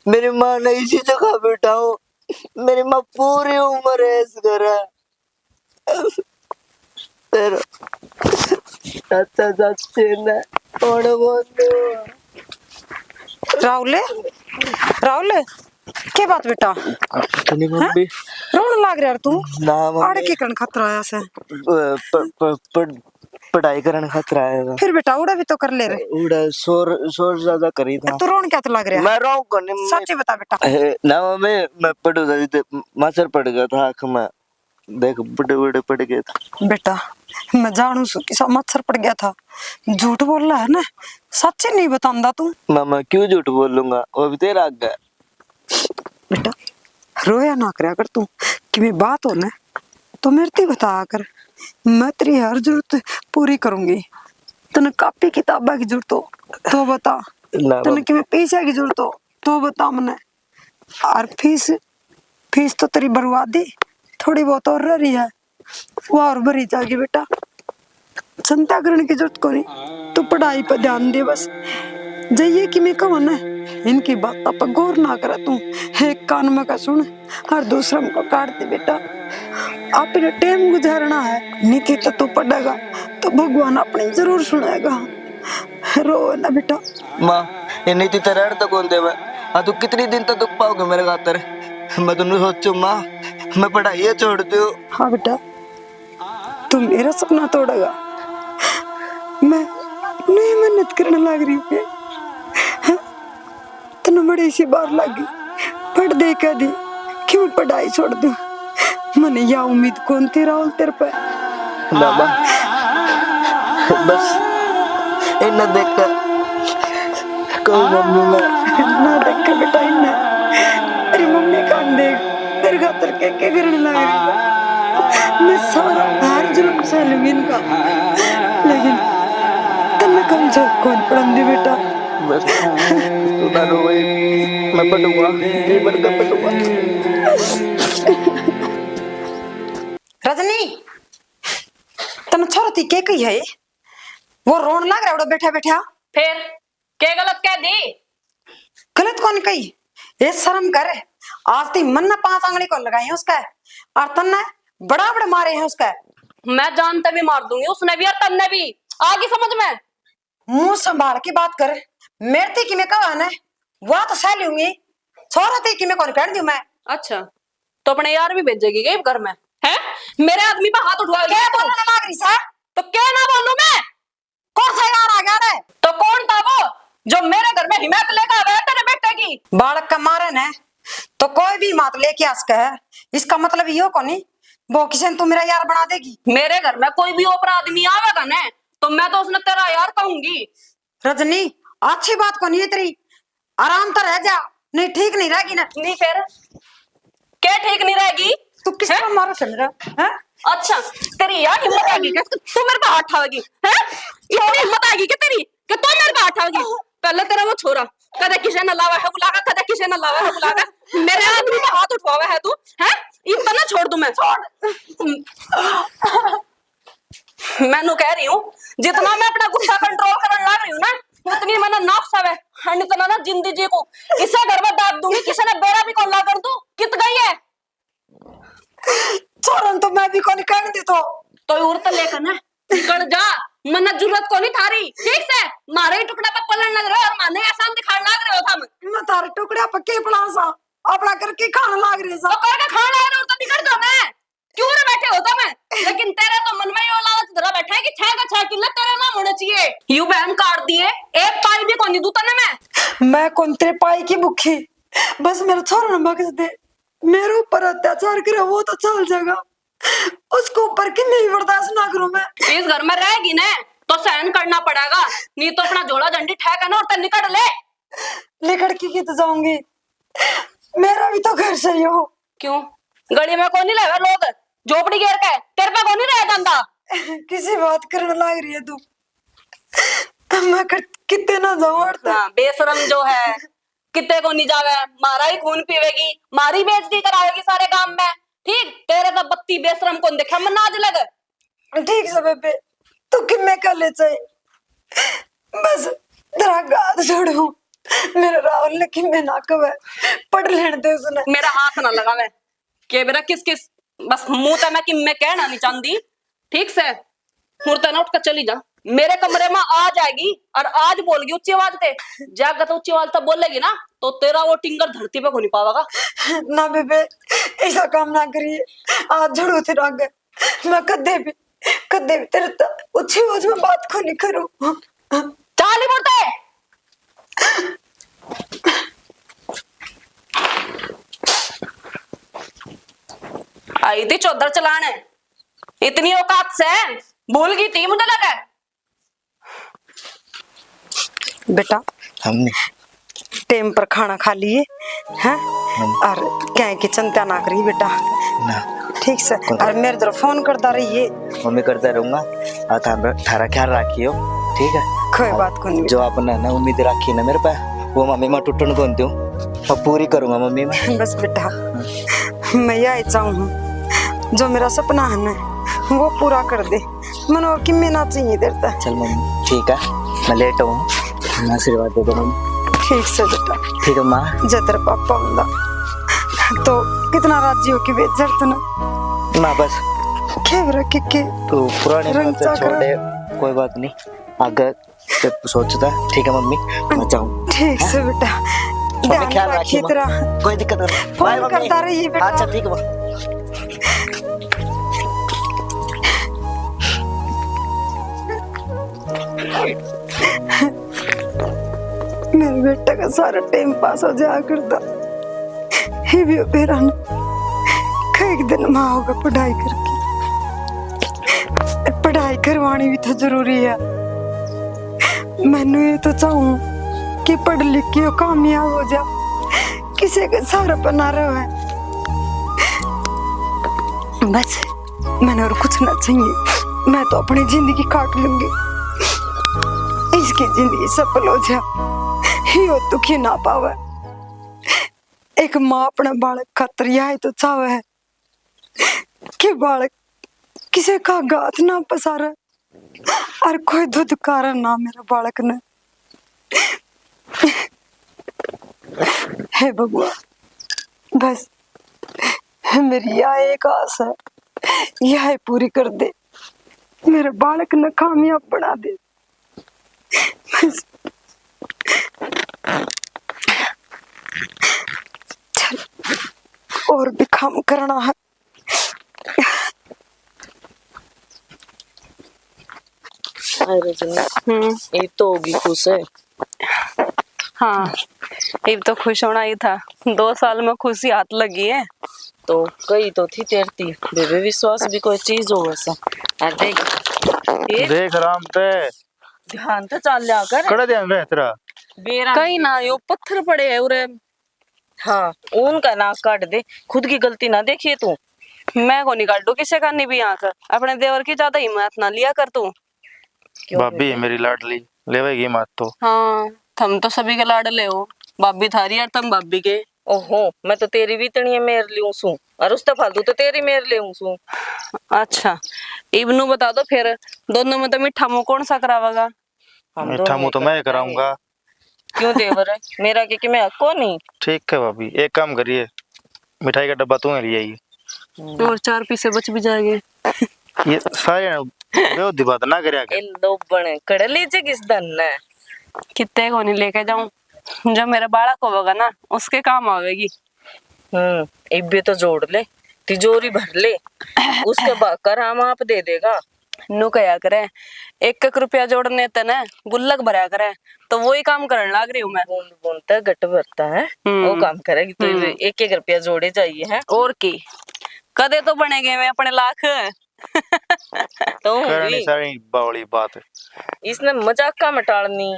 मेरी माँ ने इसी जगह बैठा हूँ मेरी माँ पूरी उम्र है इस घर तेरा चाचा चाची ने और राहुल क्या बात बेटा अपनी मम्मी रोने लाग रहा यार तू ना आड़े मम्मी के कण खतरा आया से पढ़ाई करने खातिर आएगा फिर बेटा उड़ा भी तो कर ले रे उड़ा शोर ज्यादा करी था तू रोन क्या तो लग रहा मैं रो कोनी सच्ची बता बेटा ना मम्मी मैं पढ़ू था मास्टर पड़ गया था आँख में देख बड़े बड़े पड़ गए थे बेटा मैं जानू सु कि मच्छर पड़ गया था झूठ बोल रहा है ना सच्ची नहीं बतांदा तू मामा क्यों झूठ बोलूंगा वो भी तेरा आग है बेटा रोया ना करया कर तू कि मैं बात हो ना तो मेरे ते बता कर मैं तेरी हर जरूरत पूरी करूंगी तने कापी किताबा की जरूरत हो तो बता ना तने कि मैं पैसा की जरूरत हो तो बता मने और फीस तो तेरी बर्बादी थोड़ी बहुत और रह रही है वो और भरी जाएगी बेटा चिंता करने की जरूरत को नहीं तू पढ़ाई पर ध्यान दे बस जाइए कि मैं कहूँ ना इनकी बात पर गौर ना करा तू एक कान में का सुन और दूसरा में को काट दे बेटा अपने टाइम गुजारना है नीति तो तू पढ़ेगा तो भगवान अपनी जरूर सुनेगा रो ना बेटा माँ ये नीति तेरा तो कौन दे तू कितनी दिन तक दुख पाओगे मेरे खातर मैं तुमने सोचू माँ मैं पढ़ाई छोड़ दू हाँ बेटा तू मेरा सपना तोड़ेगा मैं नहीं मेहनत करने लग रही हूँ तने बड़ी सी बार लगी पढ़ दे कह दी कि मैं पढ़ाई छोड़ दूं मैंने या उम्मीद कौन थी राहुल तेरे पे बाबा बस इन्हें देख कर कोई मम्मी में ना देख के बेटा इन्हें तेरी मम्मी कान देख तेरे खातर क्या करने लग रही है मैं सारा हर जुल्म सह लूंगी इनका लेकिन तन्ने कमजोर कौन पढ़न दे बेटा बस तू ना रो मैं पढ़ूंगा ये बरकर पढ़ूंगा रजनी तने छोरो थी के कही है वो रोन लग रहा है बैठा बैठा फिर क्या गलत कह दी गलत कौन कही ये शर्म कर आज ती मन ने 5 आंगली को लगाई है उसका और तन्ने बड़ा बड़ा मारे हैं उसका मैं जानते भी मार दूंगी उसने भी और तन्ने भी आगे समझ में मुंह संभाल के बात कर मेरे थी कि मैं कहा ना वह तो सह लूंगी छोरा थी कि मैं कौन कर दूं मैं अच्छा तो अपने यार भी भेजेगी क्या घर में है मेरे आदमी पे हाथ उठवा क्या बोलने लग रही सा तो क्या ना बोलूं मैं कौन सा यार आ गया रे तो कौन था वो जो मेरे घर में हिमायत लेकर आया तेरे बेटे की बालक का मारे ने तो कोई भी मात लेके आस है इसका मतलब यो को नहीं वो किसी ने तू मेरा यार बना देगी मेरे घर में कोई भी ओपरा आदमी आवेगा ना तो मैं तो उसने तेरा यार कहूंगी रजनी अच्छी बात को नहीं है तेरी आराम तो रह जा नहीं ठीक नहीं रहेगी ना नहीं फिर क्या ठीक नहीं रहेगी तू किसका मारो से मेरा हैं अच्छा तेरी यार हिम्मत आएगी क्या तू मेरे पे हाथ उठाएगी हैं इतनी हिम्मत आएगी क्या तेरी कि तू मेरे पे हाथ उठाएगी पहले तेरा वो छोरा कदे किसे न लावा है बुलागा कदे किसे न लावा है बुलागा मेरे आदमी पे हाथ उठवावा है तू हैं इतना ना छोड़ दूं मैं मैनू कह रही हूँ जितना मैं अपना गुस्सा कंट्रोल करने लग रही हूँ ना उतनी मैंने नफ्स है और इतना ना जिंदगी जी को इसे घर में दाब दूंगी किसी ने बेरा भी कौन ला कर दूं कित गई है छोरन तो मैं भी को नहीं कहने दी तो औरत लेकर ना निकल जा, मन जरूरत को नहीं थारी, ठीक से? मारे ही टुकड़ा पे पलट लग रहे हो और माने ऐसा दिखाने लग रहे हो तुम। मैं तारे टुकड़े पक्के पड़ा सा अपना करके खाना लाग रही सा तो करके खाना लग रहे हो तो निकल जाओ मैं। क्यों रे बैठे हो तुम? लेकिन तेरे तो मन में ये लालच धरा बैठा है कि 6 का 6 किलो तेरे नाम होना चाहिए। यू बहन काट दिए, एक पाई भी कौन दूता ना मैं कौन तेरे पाई की भूखी, बस मेरा छोरा न बख्श दे। मेरे ऊपर अत्याचार करे वो तो चल जाएगा, उसको ऊपर की नहीं बर्दाश्त ना करूं मैं। इस घर में रहेगी ना तो सहन करना पड़ेगा, नहीं तो अपना झोला झंडी ठेका ना और तब निकल ले। लेकर के तो जाऊंगी, मेरा भी तो घर सही हो। क्यों गली में कौन नहीं लगा लोग झोपड़ी घेर के, तेरे पे कौन नहीं रह जाता? किसी बात करने लग रही है तू, मैं कितने ना जाऊं। हाँ, बेशरम जो है कितने को नहीं जावे, मारा ही खून पीवेगी, मारी बेइज्जती करावेगी सारे काम में। ठीक तेरे तो बत्ती बेशरम कौन देखा मन आज लग। ठीक से बेबे तू कि मैं कर ले चाहिए, बस तेरा गाद छोड़ू। मेरा राहुल ने कि मैं ना कवे पढ़ लेने दे उसने। मेरा हाथ ना लगावे के बेरा किस किस, बस मुंह तो मैं कि मैं कहना नहीं चाहती, ठीक से? मुर्ता ना उठ कर चली जा, मेरे कमरे में आ जाएगी और आज बोलगी ऊंची आवाज पे, जाकर तो ऊंची आवाज तब बोलेगी ना तो तेरा वो टिंगर धरती पे को नहीं पावेगा। ना बेबे ऐसा काम ना करिए, आज झड़ो तेरे आगे, मैं कदे भी तेरे ऊंची आवाज में बात को नहीं करूं। चाली मुर्ते आई थी चौधर चलाने, इतनी औकात से भूल गई थी मुझे लगा। बेटा हमने टाइम पर खाना खा लिए हैं और क्या है कि चिंता ना करिए बेटा, ना ठीक से? और मेरे तरफ फोन करता रहिए, मम्मी करता रहूंगा और थारा ख्याल रखियो, ठीक है? कोई बात को नहीं। जो आपने ना उम्मीद रखी ना मेरे पे वो मम्मी मैं टूटन कौन दूं और पूरी करूंगा मम्मी मैं। बस बेटा मैं यही चाहूँ जो मेरा सपना है ना वो पूरा कर दे, मन और कि मैं ना चाहिए देता। चल मम्मी ठीक है, मैं लेट हूँ, आशीर्वाद दे दो मम्मी। ठीक से बेटा, ठीक है माँ। जब तेरे पापा होंदा तो कितना राजी हो कि बेचर तू ना माँ बस खेव रख के तो पुरानी रंग बातें छोड़ दे, कोई बात नहीं, आगे से सोचता है, ठीक है मम्मी मैं चाहूँ। ठीक से बेटा, ध्यान ख्याल रखिए रखिए, तेरा, कोई दिक्कत नहीं, फोन बाय मम्मी। करता रहिए बेटा। अच्छा ठीक है। मेरे बेटा का सारा टाइम पास हो जाया करता, ये भी मेरा ना कई दिन माँ होगा पढ़ाई करके, पढ़ाई करवानी भी तो जरूरी है। मैंने ये तो चाहूँ कि पढ़ लिख के कामयाब हो जा, किसी का सहारा बना रहा है, बस मैंने और कुछ ना चाहिए। मैं तो अपनी जिंदगी काट लूंगी, इसकी जिंदगी सफल हो जा, यो दुखी ना पावे। एक माँ अपने बालक खातर यही तो चाहे है कि बालक किसी का गाथ ना पसारे और कोई दूध कारण ना मेरे बालक ने। हे भगवान बस मेरी यह एक आस है, यह पूरी कर दे, मेरे बालक ने कामयाब बना दे। बस चल और भी काम करना है। अरे जन्नत, ये तो होगी खुश है। हाँ ये तो खुश होना ही था, 2 साल में खुशी हाथ लगी है। तो कई तो थी तेरती बेबे, विश्वास भी कोई चीज हो वैसा। और देख ये देख राम पे ध्यान तो चल लिया कर, कड़ा ध्यान रहे तेरा। बेरा कहीं ना यो पत्थर पड़े है उरे। हाँ उनका नाक काट दे, खुद की गलती ना देखिए तू। मैं को नहीं काटू किसे का नहीं भी यहाँ कर, अपने देवर की ज्यादा हिम्मत ना लिया कर तू। क्यों भाभी है मेरी लाडली, लेवेगी मत तो। हाँ तुम तो सभी के लाडले हो, भाभी थारी और तुम भाभी के। ओहो, मैं तो तेरी भी तनिए मेर लियूं सू और उस फालतू तो तेरी मेर लेऊं सू। अच्छा इबनू बता दो फिर, दोनों में तो मिठा मुंह कौन सा करावेगा? मीठा मुंह तो मैं कराऊंगा। क्यों देवर है मेरा, कि मैं हक को नहीं? ठीक है भाभी, एक काम करिए, मिठाई का डब्बा तू ले आइए, और 4 पैसे बच भी जाएंगे। ये सारे बेवदी बात ना करया कर। इन दो बने कड़ लीजिए किस धन ने। कितने को नहीं लेके जाऊं, जब मेरा बालक होगा ना उसके काम आवेगी। एक भी तो जोड़ ले, तिजोरी भर ले, उसके बाद कर हम आप दे देगा। नु कया करे 1-1 रुपया जोड़ने तने गुल्लक भरा करे, तो वही काम करने लग रही हूँ मैं। बूंद बूंद तक गट भरता है, वो काम करेगी तो 1-1 रुपया जोड़े चाहिए है। और की कदे तो बनेगे मैं अपने लाख। तो करनी सारी बावली बात है। इसने मजाक का मटाड़नी।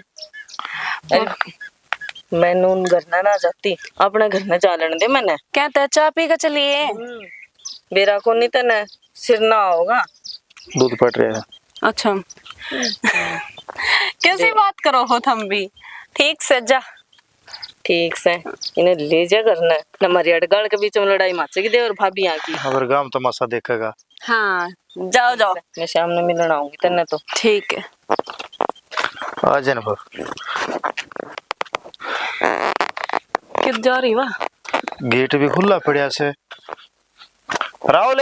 अरे मैंने उन घर ना जाती, अपने घर में चालन दे मैंने। कहते हैं चाय पी के चलिए। बेरा को नहीं तने सिर ना होगा। दूध पट रहा है। अच्छा कैसी बात करो हो तुम भी। ठीक से जा। ठीक से इन्हें ले जा करना न, हमारी अड़गाड़ के बीच में लड़ाई माचेगी दे और भाभी यहाँ की। अगर गांव तमाशा देखेगा। हाँ जाओ जाओ, मैं शाम में मिलने आऊंगी तन्ने तो। ठीक है। आ जाना पर कित जा रही वाह। गेट भी खुला पड़ा से। राहुल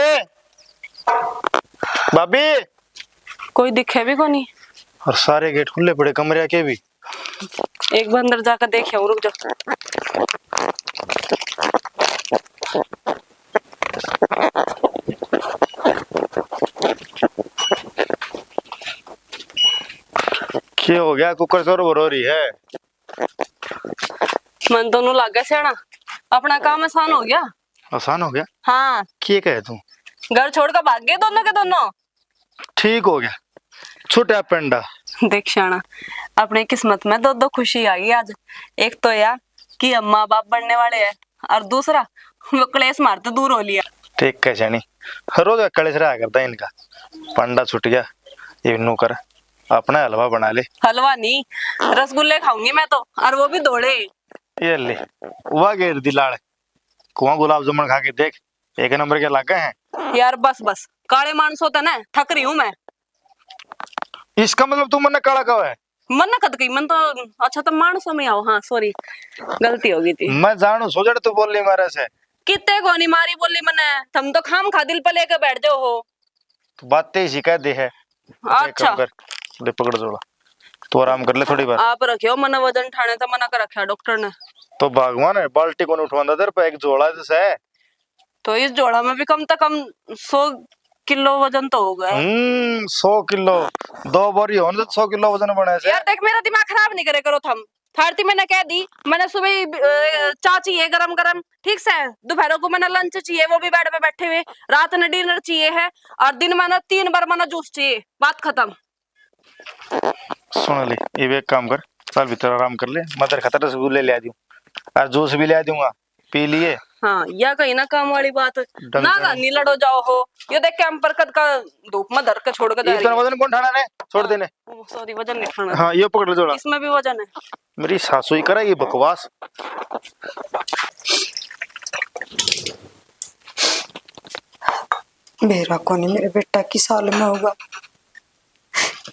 भाभी कोई दिखे भी को नहीं। और सारे गेट खुले पड़े कमरे के भी। एक बार अंदर जाकर देखे, रुक जाओ। क्या हो गया? कुकर जोर हो रही है। मन तो लग गया सियाना, अपना काम आसान हो गया। आसान हो गया? हाँ क्या कहे तू? घर छोड़कर भाग गए दोनों के दोनों। ठीक हो गया, छुट्या पेंडा। देख शाना, अपने किस्मत में दो खुशी आ गई आज। एक तो यार कि हम माँ बाप बनने वाले हैं, और दूसरा वो क्लेश मारते दूर हो लिया। ठीक कैसे नहीं, हर रोज कलेश रहा करता है इनका। पंडा छुट गया, ये नू कर अपना हलवा बना ले। हलवा नहीं, रसगुल्ले खाऊंगी मैं तो, और वो भी दौड़े। ये ले वह गेर दिलाड़, कुआं गुलाब जामुन खा के देख, 1 नंबर के लागे हैं। यार बस बस, काले मानस होता ना, थक रही हूँ मैं। इसका मतलब तू मन काला कब है? मन ना कद गई मन तो। अच्छा तो मानसों में आओ। हाँ सॉरी, गलती हो गई थी। मैं जानू सोचड़ तू बोल ली मारे से। कितने को नहीं मारी बोली मने, तुम तो खाम खा दिल पे लेके बैठ जाओ हो। तो बातें ही शिकायत दे है। अच्छा ले पकड़ जोड़ा, तू आराम कर ले थोड़ी बार। आप रखियो मन वजन ठाने तो मना कर रखा डॉक्टर ने। तो भगवान है बाल्टी को उठवांदा तेरे पे एक जोड़ा जैसे है। तो इस जोड़ा में भी कम से कम 100 किलो वजन तो होगा। 100 किलो 2 बोरी हो तो 100 किलो वजन बने से। यार देख मेरा दिमाग खराब नहीं करे करो थम। थारती मैंने कह दी, मैंने सुबह चाय चाहिए गरम गरम, ठीक से। दोपहर को मैंने लंच चाहिए, वो भी बेड पे बैठे हुए। रात में डिनर चाहिए है, और दिन में 3 बार मैंने जूस चाहिए। बात खत्म। सुन ले, ये एक काम कर, चल भीतर आराम कर ले। मैं तेरे खातर रसगुल्ले ले आ दूं और जूस भी ले आ दूंगा, पी लिए। हाँ या कहीं ना काम वाली बात ना गानी लड़ो जाओ हो। ये देख कैंपर कद का धूप में धर के छोड़ के जा रही इतना वजन कौन ठाना ने? छोड़ देने। सॉरी वजन नहीं उठाना। हाँ ये पकड़ ले जोड़ा। इसमें भी वजन है। मेरी सासू ही करा ये बकवास। मेरा कौन मेरे बेटा की साल में होगा,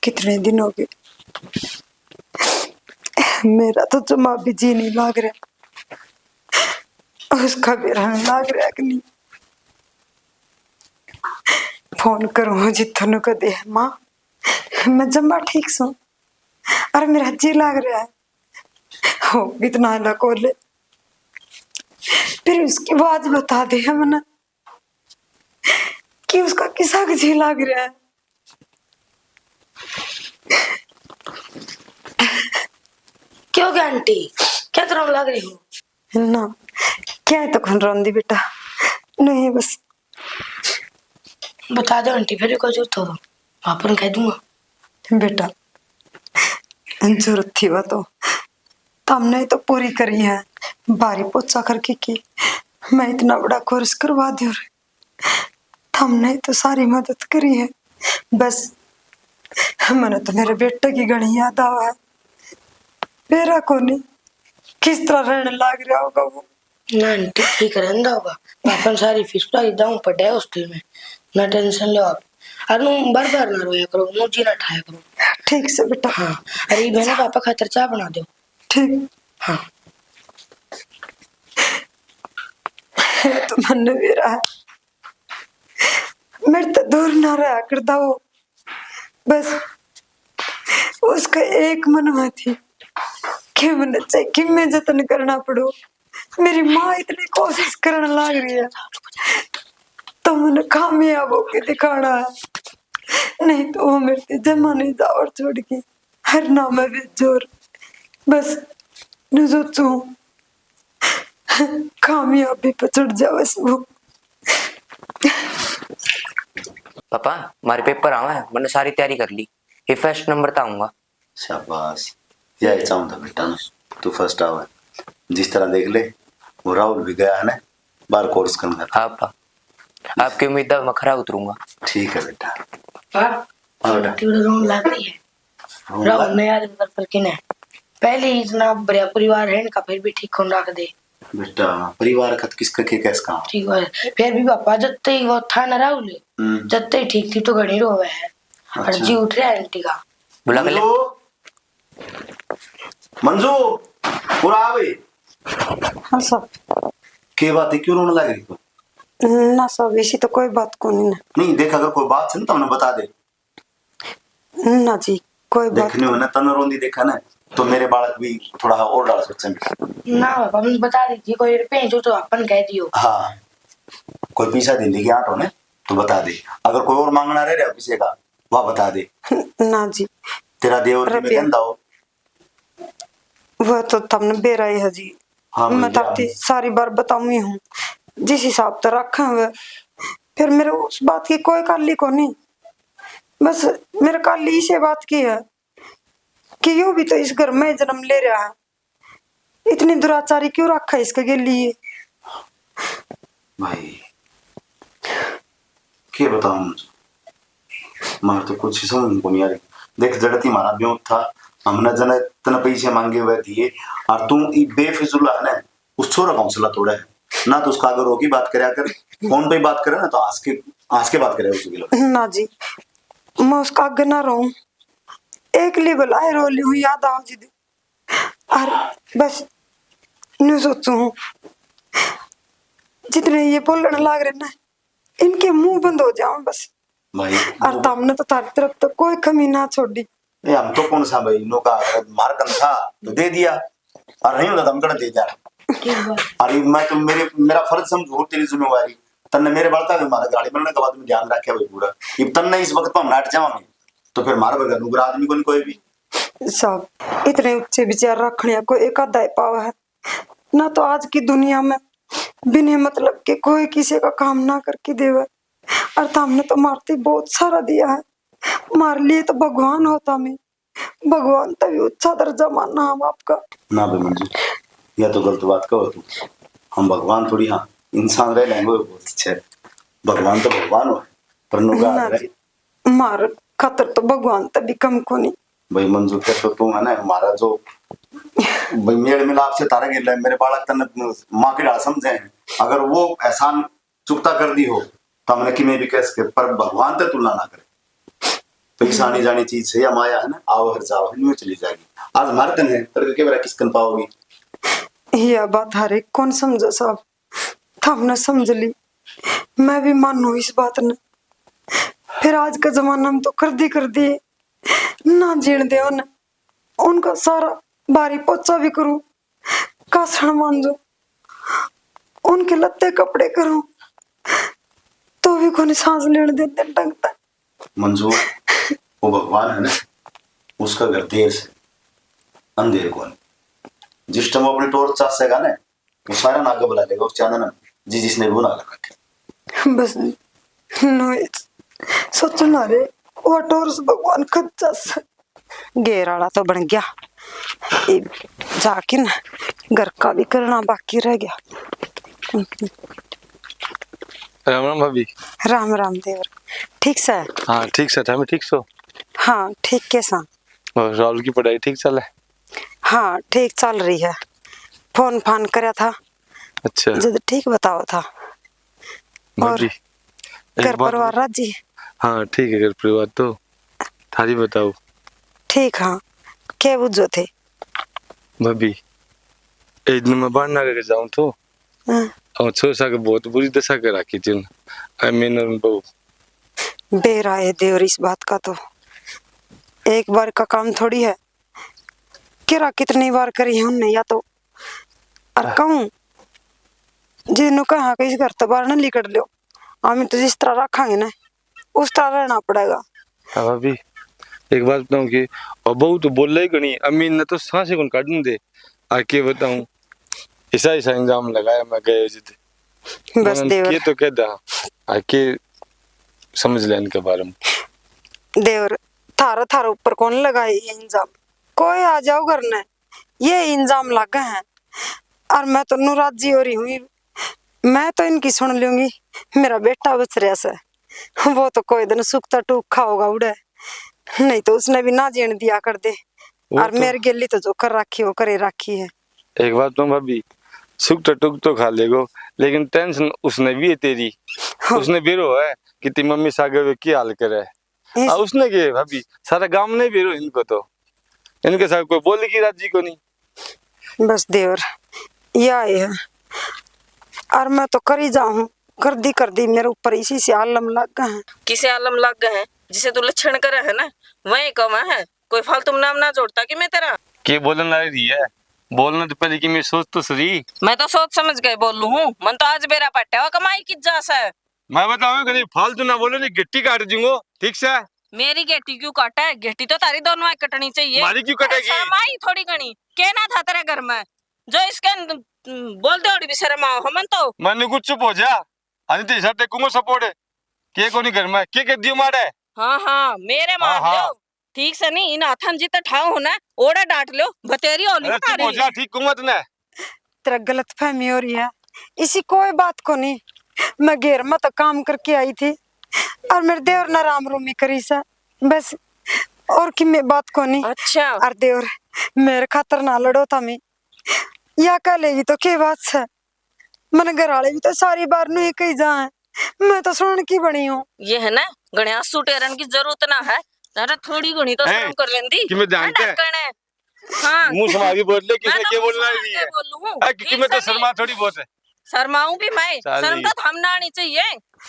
कितने दिन हो गए। मेरा तो जमा भी जी नहीं लाग रहा, उसका भी रहने लाग रहा कि नहीं। फोन करूँ जितने को दे माँ, मैं जमा ठीक सू, अरे मेरा जी लाग रहा है। हो इतना लको ले, फिर उसकी बात बता दे मना कि उसका किसा का जी लाग रहा है। क्यों क्या आंटी, क्या तरह लग रही हो? ना क्या है तो कौन रोंदी बेटा, नहीं बस बता दो आंटी, फिर कोई जरूरत हो तो पापा कह दूंगा। बेटा जरूरत थी वह तो हमने तो पूरी करी है, बारी पोछा करके की। मैं इतना बड़ा कोर्स करवा दियो, हमने तो सारी मदद करी है। बस मैंने तो मेरे बेटे की घनी याद आवा है, मेरा को नहीं किस तरह रहने लग रहा होगा वो। ना आंटी ठीक रहता होगा, पापा सारी फीस उड़ा दाऊं पड़े हॉस्टल में, ना टेंशन लो आप। अरे बार बार ना रोया करो, मुझे ना ठाया करो। ठीक से बेटा। हाँ अरे बहना पापा खातर चाय बना दो। ठीक। हाँ तो मन भी रहा है मेरे तो दूर ना रहा करता वो, बस उसका एक मन थी कि मैंने चाहे कि मैं जतन करना पड़ो। मेरी माँ इतनी कोशिश करने लग रही है तो मैंने कामयाब होके दिखाना है, नहीं तो वो मेरे से जमा नहीं जावर छोड़ के हर नाम है जोर। बस न सोचू कामयाबी पे चढ़ जावे वो। पापा हमारे पेपर आवा है, मैंने सारी तैयारी कर ली, ये फर्स्ट नंबर आऊंगा। शाबाश, यही चाहूँ था बेटा मैं, तू फर्स्ट आवा। जिस तरह देख ले वो राहुल भी गया है ना बार कोर्स करना। हाँ पापा, आपकी उम्मीद मैं खरा उतरूंगा। ठीक है बेटा। हाँ बेटा रोन लग रही है राहुल ने यार पर किने पहले ही इतना बढ़िया परिवार है इनका, फिर भी ठीक कौन रख दे बेटा। परिवार का किसका के कैस काम ठीक है, फिर भी पापा जब तक वो था ना राहुल जब तक ठीक थी तो घड़ी रोवे है और अच्छा। जी उठ रहा है आंटी का। बुला कर ले। मंजू पूरा आ गई। हाँ सब के बात है, क्यों रोने लग रही तू? ना सब इसी तो कोई बात को नहीं ना। नहीं देख, अगर कोई बात है तो हमने बता दे। ना जी कोई बात देखने हो ना तना रोंदी देखा ना तो मेरे बालक भी थोड़ा और डाल सोचे। ना पापा मुझे बता दीजिए, कोई रुपये तो अपन कह दियो। हाँ, कोई पैसा दे देगी आटो ने तो बता दे, अगर कोई और मांगना रह रहा किसी का वह बता दे। ना जी तेरा देवर जी में कहता हो वह तो तुमने बेरा है जी। हाँ मैं भैया। तब सारी बार बताऊंगी हूँ जिस हिसाब से रखा हुआ, फिर मेरे उस बात की कोई काली को नहीं, बस मेरे काली इसे बात की है कि यो भी तो इस घर में जन्म ले रहा है, इतनी दुराचारी क्यों रखा है इसके लिए। भाई क्या बताऊं मुझे, मार तो कुछ समझ को नहीं आ रही। देख जड़ती मारा ब्यों था, हमने जने इतने पैसे मांगे हुए दिए और तू बेफिजुला है ना उस छोरा कौंसला तोड़ा है ना, तो उसका अगर रोकी बात करया कर, फोन पे बात करे ना तो आज के बात करे उसकी। ना जी मैं उसका आगे ना रहूं, एक लेवल आए रोली हूँ याद आओ जी और बस न्यू सोचू हूँ जितने ये बोलने लग रहे ना इनके मुंह बंद हो जाओ बस। भाई और तुमने तो तारी तरफ तो कोई कमी ना छोड़ी। ये हम तो कौन सा भाई नो का मार कन था तो दे दिया और नहीं होता तो हम कर दे जा। अरे मैं तो मेरा फर्ज समझो, तेरी जिम्मेवारी तन्ने मेरे बढ़ता है मारा गाड़ी बनने के बाद में ध्यान रखे भाई पूरा। अब तन्ने इस वक्त पर हम नाट जावा में तो फिर मार बगैर नुगर आदमी को नहीं कोई भी सब इतने ऊंचे विचार रखने को एक आधा पावा है ना, तो आज की दुनिया में बिना मतलब के कोई किसी का काम ना करके देवे। और तुमने तो मारते बहुत सारा दिया है, मार लिए तो भगवान होता मैं, भगवान तभी अच्छा दर्जा मानना हम आपका। ना बे मंजू, यह तो गलत बात कहो तू, हम भगवान थोड़ी, हाँ इंसान रह लेंगे बहुत अच्छा है, भगवान तो भगवान हो पर नुगा ना जी मार खतर तो भगवान तभी कम को नहीं। भाई मंजू के तो तू है ना हमारा जो भाई मेरे मिलाप से तारा गिर मेरे बालक तन माँ की डाल समझे हैं, अगर वो एहसान चुकता कर दी हो तो हमने कि मैं भी कह सके, पर भगवान तो तुलना ना करे। पैसा आनी जानी चीज है या माया है ना, आओ हर जाओ में चली जाएगी। आज हमारे तन है पर के बारे किस कन पाओगी। यह बात हर एक कौन समझो साहब, हमने समझ ली, मैं भी मानू इस बात ने। फिर आज का जमाना में तो कर दी ना जीण दे उनका सारा बारी पोचा भी करूं, कासण मांजो, उनके लत्ते कपड़े करूं तो भी कोई सांस लेने देते ढंग तक। मंजू वो भगवान है ना, उसका घर देर से अंधेर कौन, जिस टाइम अपनी टोर चासेगा ना वो सारा नागा बुला लेगा उस चांदन जी जिसने वो नागा रखे। बस नो सोचो ना रे वो टोर से भगवान खच्चा से गेराड़ा तो बन गया, जाके ना घर का भी करना बाकी रह गया। राम राम भाभी। राम राम देवर, ठीक से? हाँ ठीक से, हमें ठीक सो। हाँ ठीक कैसा? और राहुल की पढ़ाई ठीक चल है? हाँ ठीक चल रही है, फोन फान कराया था। अच्छा जब ठीक बताओ था। और घर परिवार राजी? हाँ ठीक है, घर परिवार तो थारी बताओ। ठीक हाँ, क्या बुझो थे? भाभी एक दिन मैं बाहर ना करके जाऊँ तो हाँ। और छोरा के बहुत बुरी दशा कर रखी थी मैंने बहु बेरा है देवर इस बात का, तो एक बार का काम थोड़ी है। किरा कितनी बार करी है उनने, या तो और कहूँ जिन्हों कहा कि इस घर तो बाहर न निकल लो, हमें तो जिस तरह रखांगे ना उस तरह रहना पड़ेगा। हाँ भाभी, एक बात बताऊं कि और बहू तो बोल रही कहीं, अम्मी ने तो सांसें कौन काटने दे। आके बताऊं, ऐसा ऐसा इंजाम लगाया मैं गए जिद बस देवर, के तो कह दा आके समझ ले इनके बारे में। देवर थारा थारा ऊपर कौन लगाए ये इंजाम? कोई आ जाओ घर ने ये इंजाम लगे हैं, और मैं तो नाराजी हो रही हूँ। मैं तो इनकी सुन लूंगी, मेरा बेटा बच रहा से, वो तो कोई दिन सुखता टूखा होगा उड़े, नहीं तो उसने भी ना जीण दिया कर दे। और मेरे गिल्ली तो जो कर रखी वो करे रखी है। एक बात तो भाभी, सुख तो टुक तो खा लेगो, लेकिन टेंशन उसने भी है तेरी। उसने बेरो है कि तेरी मम्मी सागे हुए क्या हाल करे, और उसने के भाभी सारा गांव ने बेरो इनको, तो इनके साथ कोई बोले की राजी को नहीं। बस देवर यह है, और मैं तो कर ही जाऊं, कर दी मेरे ऊपर इसी से आलम लग गए हैं। किसे आलम लग गए हैं? जिसे तू लक्षण करे है ना वही कमा है, कोई फालतू नाम ना जोड़ता कि मैं तेरा। के बोलने ला रही है, बोलना तो पहले कि मैं सोच तो सही। मैं तो सोच समझ गए बोलू हूँ, मन तो आज बेरा पट्टा हुआ कमाई की जा से। मैं बताऊं कहीं फालतू ना बोलो, नहीं गिट्टी काट दूंगा, ठीक से। मेरी गेटी क्यों काटा है? गेटी तो तारी दोनों में कटनी चाहिए। हमारी क्यों कटेगी? शर्माई थोड़ी गणी के ना था तेरे घर में जो इसके बोलते हो भी शर्मा हमन तो। मैंने कुछ चुप हो जा, अरे तेरे साथ देखूंगा सपोर्ट है के को नहीं घर में के कर दियो मारे। हाँ हाँ मेरे मान हाँ, लो ठीक से नहीं, इन हाथन जी तो ठाव होना ओड़ा डांट लो बतेरी होली अरे चुप हो जा, ठीक कुमत ने। तेरा गलत फहमी हो रही है, इसी कोई बात को नहीं। मैं घेर में तो काम करके आई थी, और मेरे देवर ने राम रूमी करी सा, बस और कि मैं बात को नहीं। अच्छा और देवर मेरे खातर ना लड़ो था, मैं या कह लेगी तो के बात से, मन घर वाले भी तो सारी बार नु एक ही जा है, मैं तो सुन की बनी हूँ। ये है ना गणेश टेरन की जरूरत ना है, अरे थोड़ी घणी तो शर्म कर लेंदी कि मैं जानते हैं हाँ मुंह समागी बोल ले किसे मैं के तो बोलना मुंह नहीं है। बोलूं हूँ, कि ठीक मैं तो से नहीं। शर्मा थोड़ी बहुत है। शर्माऊं भी मैं, साली। शर्म तो हम ना आनी चाहिए।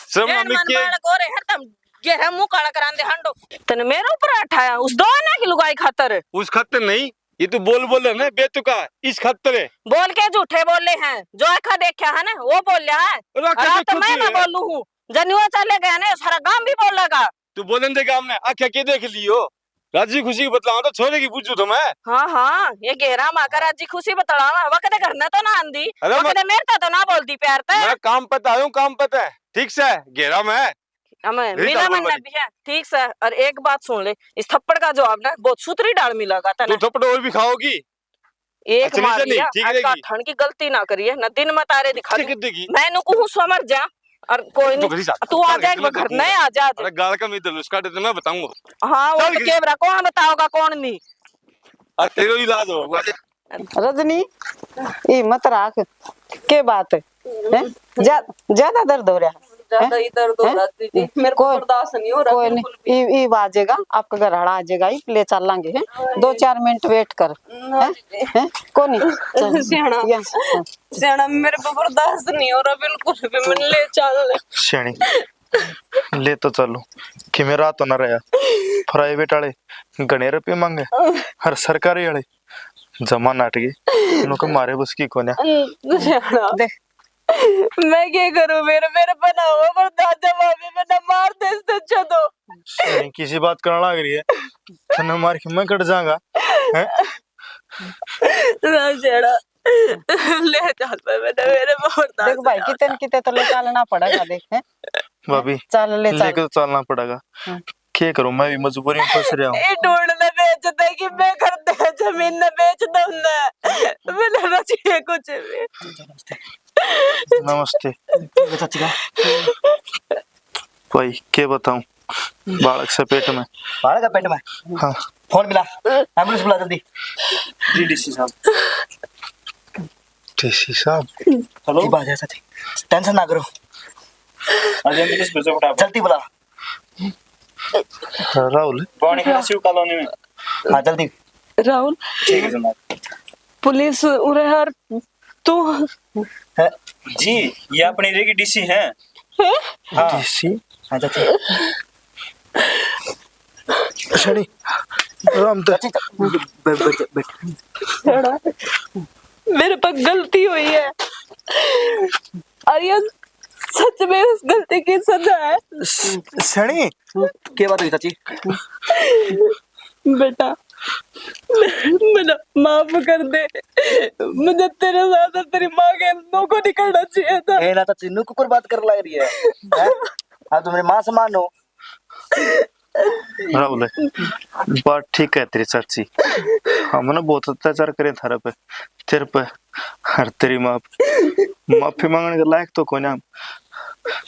शर्मा जेन में मन के बालक हो रहे हैं तुम गेरा मुंह काला करान दे हंडो तने मेरे ऊपर उठाया उस दो ना की लुगाई खातर। उस खत्तर नहीं, ये तो बोल है ना बेतुका, इस खत्तर है। बोल के झूठे बोले हैं, जो आखा देखा है ना वो बोल रहा है, और आखा और तो देखो मैं तू ना है। बोलू हूँ, जनुआ चले गया ना सारा गांव भी बोलेगा। तू बोलन दे काम ने आख्या के देख लियो, राजी खुशी बतलाओ तो छोरे की पूछू तो मैं। हाँ हाँ ये गेरा माका राजी खुशी बतलावा वकदे करना तो ना आंदी, अरे वकदे मेरता तो ना बोलती प्यार ते। मैं काम पता आयो, काम पता है ठीक से घेरा में हमें यही मिला तो मन बोल भी है ठीक से। और एक बात सुन ले, इस थप्पड़ का जवाब ना बहुत सूत्री डाल मिलेगा तू तना। थप्पड़ और भी खाओगी। एक अच्छा, मार नहीं, लिया ठीक आज रहेगी। ठंड की गलती ना करिए ना, दिन में तारे दिखा ठीक दूं। देगी मैं नुकू हूँ समझ जा, और कोई तो घरी जा। नहीं तू आ जाए घर नहीं आ जा। अरे गाल का मैं तो उसका तो मैं बताऊंगा। हाँ वो चल तो घरी। केबरा कौन बताओगा कौन नहीं। और तेरे इलाज हो रजनी ये मत राख, के बात है? ज्यादा दर्द हो रहा है? ज्यादा ही दर्द हो रहा है दीदी, मेरे को बर्दाश्त नहीं हो रहा कोई बिल्कुल नहीं, ये आ जाएगा आपका घर हड़ा आ जाएगा, ले चल लांगे हैं, 2-4 मिनट वेट कर हैं को नहीं सियाना सियाना मेरे को बर्दाश्त नहीं हो रहा बिल्कुल भी, मैं ले चल। श्रेणी ले तो चलो कि मेरा तो ना रहा प्राइवेट वाले गणे रुपये मांगे, हर सरकारी वाले जमा नाट गए उनको मारे बस की कोने। देख मैं क्या करूं, मेरे मेरे बना हुआ पर दादा भाभी बना मार दे इससे अच्छा तो। श्रेणी किसी बात करने लग रही है, तने मार के मैं कट जाऊंगा हैं। राजेड़ा ले चल पे मेरे बर्दाश्त। देख भाई कितने तो ले चलना पड़ेगा, देख हैं भाभी चल ले चल। लेके तो चलना पड़ेगा, क्या करूं मैं भी मजबूरी में फंस रहा हूँ। ये ढूंढने बेच दे कि मैं घर दे जमीन न बेच दूं ना, मिलना ना चाहिए कुछ भी। नमस्ते भाई, क्या बताऊं बालक से पेट में। बालक का पेट में? हाँ फोन मिला, एम्बुलेंस बुला जल्दी। जी डीसी साहब। डीसी साहब हेलो, बात है साथी, टेंशन ना करो, एम्बुलेंस भेजो फटाफट। जल्दी बुला। राहुल पानी का शिव कॉलोनी में। हाँ जल्दी। राहुल ठीक है जनाब। पुलिस उरे हर तू जी ये अपनी रेगी डीसी हैं। हाँ डीसी हाँ चाची। शनि राम तो मेरे पर गलती हुई है और ये सच में उस गलती की सजा है। शनि क्या बात हुई चाची? बेटा मुझे माफ कर दे, मुझे तेरे साथ और तेरी माँ के नौको निकलना चाहिए था। ए ना चाची नु कुकर बात कर लग रही है हैं? आप तो मेरी माँ समान हो। राहुल बात ठीक है तेरी चाची, हमने बहुत अत्याचार करे थारे पे, तेरे पे, हर तेरी माफी मांगने के लायक तो कौन हम।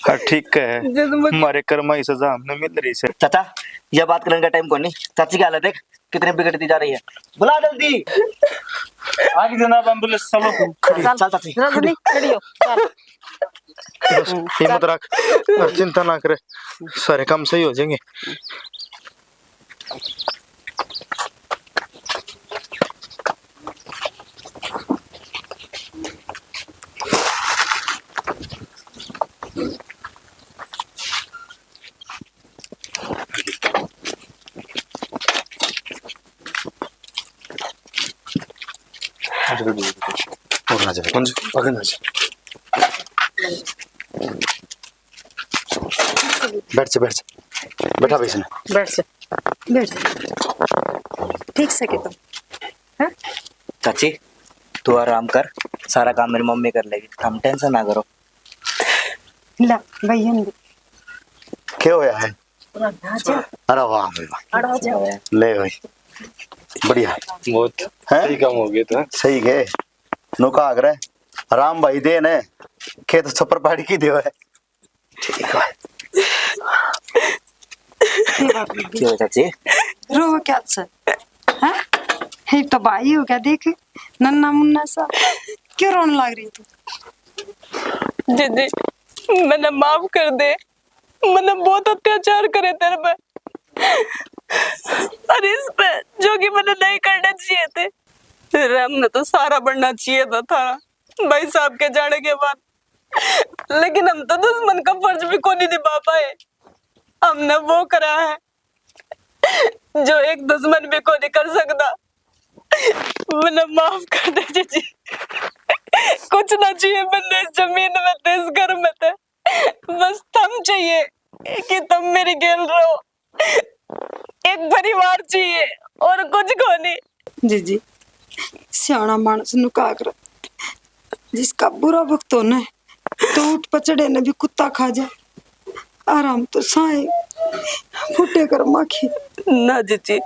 हाँ ठीक है, हमारे कर्मा की सजा हमने मिल रही है। चाचा यह बात करने का टाइम कौन नहीं, चाची की हालत देख कितने बिगड़ती जा रही है, बुला जल्दी। आगे जनाब एम्बुलेंस चलो। चल चाची जल्दी खड़ी हो चल। हिम्मत रख और चिंता ना करे, सारे काम सही हो जाएंगे। और ना जाए आगे ना जा। बैठ जा बैठा भाई सुन। बैठ जा ठीक से के तुम। चाची तू आराम कर, सारा काम मेरी मम्मी कर लेगी, हम टेंशन ना करो। ला भैया क्या होया है? अरे वाह भाई वाह, ले भाई बढ़िया बहुत हैं? सही काम हो गया था। सही है नौका आगरे राम भाई दे ने खेत छप्पर पहाड़ी की देव है। ठीक है क्यों है चाची? रो क्या से हैं? हे तो भाई हो क्या, देख नन्ना मुन्ना सा क्यों रोने लग रही तू? जीजी मैंने माफ कर दे, मैंने बहुत अत्याचार करे तेरे पे और इस पे जो कि मैंने नहीं करने चाहिए थे। रहम ने तो सारा बढ़ना चाहिए था थारा भाई साहब के जाने के बाद, लेकिन हम तो दुश्मन का फर्ज भी को नहीं निभा पाए। हमने वो करा है जो एक दुश्मन भी को नहीं कर सकता। मैंने माफ कर दे जीजी, कुछ ना चाहिए मैंने इस जमीन में थे, इस घर में थे, बस तुम चाहिए कि तुम मेरी गेल रहो, एक परिवार चाहिए और कुछ को नहीं। जी सियाना मानस नु का कर, जिसका बुरा वक्त होना है तो उठ पचड़े ने भी कुत्ता खा जा, आराम तो साए फुटे कर माखी। ना जीजी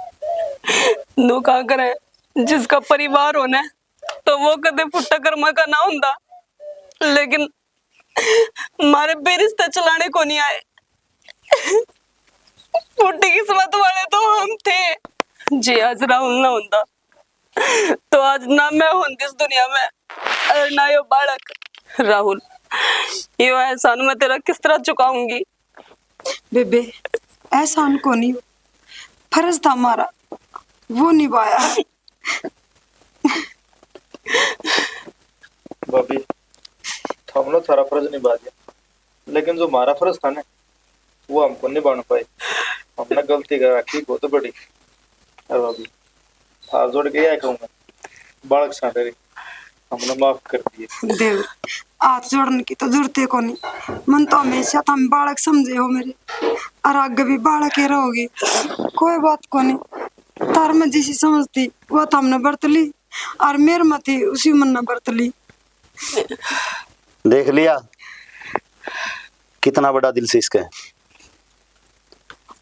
नो का करे, जिसका परिवार होना है तो वो कदे फुट्टा कर्मा का ना होंदा, लेकिन हमारे बेरिश्ते चलाने को नहीं आए। फुट्टी किस्मत वाले तो हम थे। जी आज राहुल ना होंदा तो आज ना मैं होंदी इस दुनिया में और ना यो बालक। राहुल ये एहसान मैं तेरा किस तरह चुकाऊंगी? बेबे एहसान को नहीं, फर्ज था हमारा वो निभाया। भाभी हमने सारा फर्ज निभा दिया, लेकिन जो हमारा फर्ज था ना वो हमको नहीं बन पाए, हमने गलती कर रखी बहुत बड़ी। अरे भाभी हाथ जोड़ के यह कहूँगा, बालक सारे हमने माफ कर दिए। देव हाथ जोड़ने की तो जरूरत है को नहीं, मन तो हमेशा तुम बालक समझे हो मेरे, और आगे भी बालक ही रहोगे, कोई बात को नहीं। तार में जिसी समझती वो तो हमने बरत ली, और मेरे में थी उसी मन ने बरत ली। देख लिया कितना बड़ा दिल से इसका है,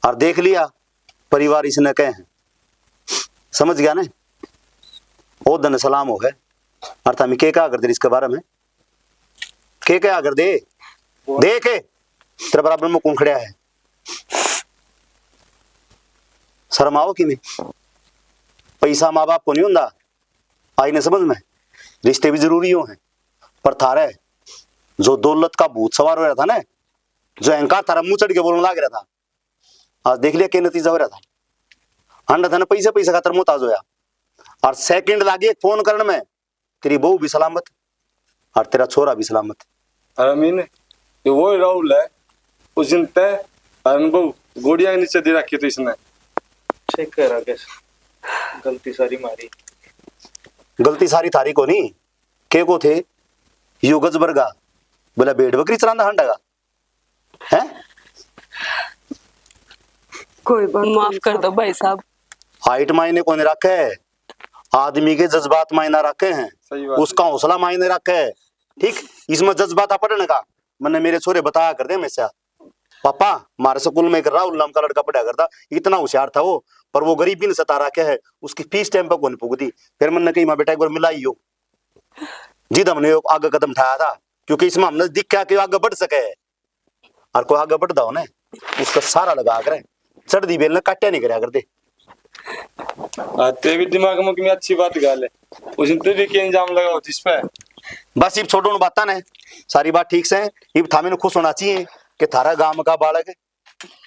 और देख लिया परिवार इसने कहे हैं, समझ गया ना? ओ धन सलाम हो गए अर्थ हम के क्या कर दे इसके बारे में, के क्या कर दे के तेरे बराबर में कौन खड़ा है? शर्म आओ कि नहीं? पैसा माँ बाप को नहीं होता, आई ने समझ में, रिश्ते भी जरूरी हो हैं, पर थारे जो दौलत का भूत सवार हो रहा था ना, जो अहंकार थारा मुंह चढ़ के बोलने लग रहा था, आज देख लिया क्या नतीजा हो रहा था। अंडा था ना पैसे पैसे का मोहताज होया, और सेकंड लागे फोन करने में तेरी बहू भी सलामत और तेरा छोरा भी सलामत। अमीन ये वो राहुल है उस दिन तय अनुभव गोड़िया के नीचे दे रखी तो इसने। ठीक है राकेश, गलती सारी मारी। गलती सारी थारी को नहीं के को थे यो गजबरगा बोला बेड़ बकरी चरांदा हंडागा है। कोई बात माफ नहीं कर दो भाई साहब। हाइट मायने को नहीं रखे है, आदमी के जज्बात मायना रखे हैं, सही बात। उसका हौसला मायने रखे है। ठीक, इसमें जज्बात पढ़ने का मैंने मेरे छोरे बताया कर दे हमेशा, पापा हमारे स्कूल में कर रहा उल्लाम का लड़का पढ़ा करता, इतना होशियार था वो, पर वो गरीबी ने सता रखा है, उसकी फीस टाइम पर कौन पुगती। फिर मैंने कही माँ बेटा एक बार मिलाई हो जिद हमने आगे कदम उठाया था, क्योंकि इसमें हमने दिखा कि आगे बढ़ सके। और कोई आगे बढ़ता हो ना उसका सारा लगा कर चढ़ दी बेल ने काट्या नहीं कराया करते। तेरे भी दिमाग में कितनी अच्छी बात गाल है, उस दिन तेरे के इंजाम लगाओ जिस पे। बस इब छोड़ो बात ने सारी बात ठीक से इब थामे ने खुश होना चाहिए कि थारा गांव का बालक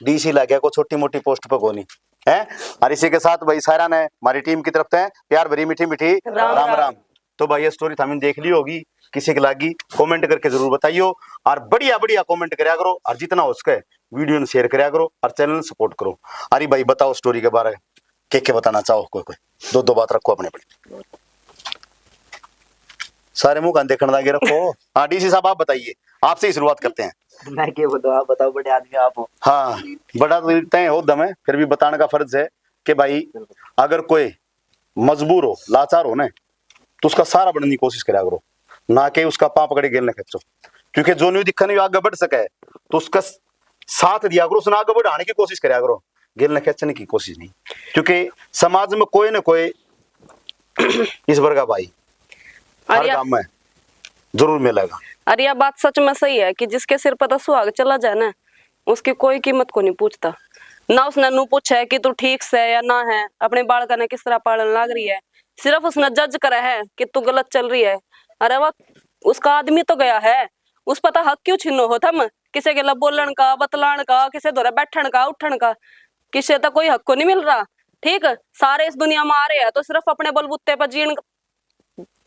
डीसी लग गया को छोटी मोटी पोस्ट पर कोनी है। और इसी के साथ भाई सारा ने हमारी टीम की तरफ से प्यार भरी मीठी मीठी राम राम। तो भाई ये स्टोरी थामे देख ली होगी, किसी की लागी कमेंट करके जरूर बताइयो, और बढ़िया बढ़िया कमेंट करया करो, और जितना हो सके वीडियो ने शेयर करया करो, और चैनल ने सपोर्ट करो। अरे भाई बताओ स्टोरी के बारे में क्या बताना चाहो, कोई कोई दो बात रखो अपने अपने, सारे मुंह कान देखने लगे रखो। हाँ डीसी साहब आप बताइए, आपसे ही शुरुआत करते हैं। मैं क्या बताऊं, आप बताओ, बड़े आदमी आप हो। हाँ बड़ा तो तय हो दम है, फिर भी बताने का फर्ज है कि भाई अगर कोई मजबूर हो लाचार हो ना तो उसका सारा बढ़ने की कोशिश करा करो, ना कि उसका पाँव पकड़े गेलने खर्चो, क्योंकि जो न्यू दिखा नहीं आगे बढ़ सके तो उसका साथ दिया करो, उसने आगे बढ़ाने की कोशिश करा करो, गेलने खींचने की कोशिश नहीं, क्योंकि समाज में कोई ना कोई इस वर्ग का भाई हर काम में जरूर मिलेगा। अरे यह बात सच में सही है कि जिसके सिर पर तो सुहाग चला जाए ना उसकी कोई कीमत को नहीं पूछता, ना उसने नू पूछा है कि तू ठीक से या ना है, अपने बालका ने किस तरह पालन लाग रही है, सिर्फ उसने जज करा है कि तू गलत चल रही है। अरे वह उसका आदमी तो गया है, उस पता हक क्यों छिनो हो थम, किसी के लिए बोलन का बतलान का, किसी द्वारा बैठन का उठन का, किसी तक कोई हक को नहीं मिल रहा। ठीक, सारे इस दुनिया में आ रहे हैं तो सिर्फ अपने बलबूते पर जीण,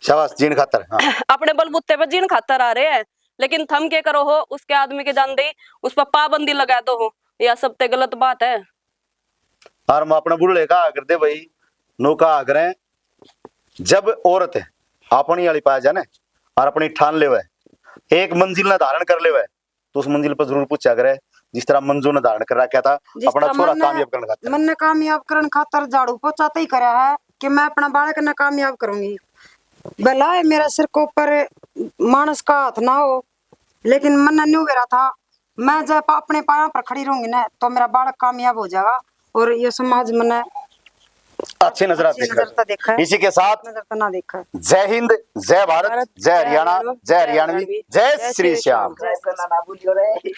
शाबाश जीन खातर। हाँ। अपने बलबूते पर जीण खातर आ रहे हैं, लेकिन थम के करो हो उसके आदमी के जान दे, उस पर पाबंदी लगा दो हो, यह सब ते गलत बात है। और मैं अपने बुढ़े का करते भाई नौका आग्रह, जब औरत है अपनी वाली पाया जाने और अपनी ठान ले एक मंजिल ने धारण कर ले तो उस मंजिल पर जरूर पूछा करे, जिस तरह मंजू ने धारण कर रखा था अपना छोरा कामयाब करने खातर। मैंने कामयाब करने खातर झाड़ू पोछा ही करा है कि मैं अपना बालक ने कामयाब करूंगी। भला है मेरा सिर को ऊपर मानस का हाथ ना हो, लेकिन मन न्यू मेरा था, मैं जब अपने पायों पर खड़ी रहूंगी ना तो मेरा बालक कामयाब हो जाएगा, और ये समाज मैंने अच्छी नजर देखा है। इसी के साथ नजर तो ना देखा है। जय हिंद, जय भारत, जय हरियाणा, जय हरियाणवी, जय श्री श्याम। ना भूलियो रे।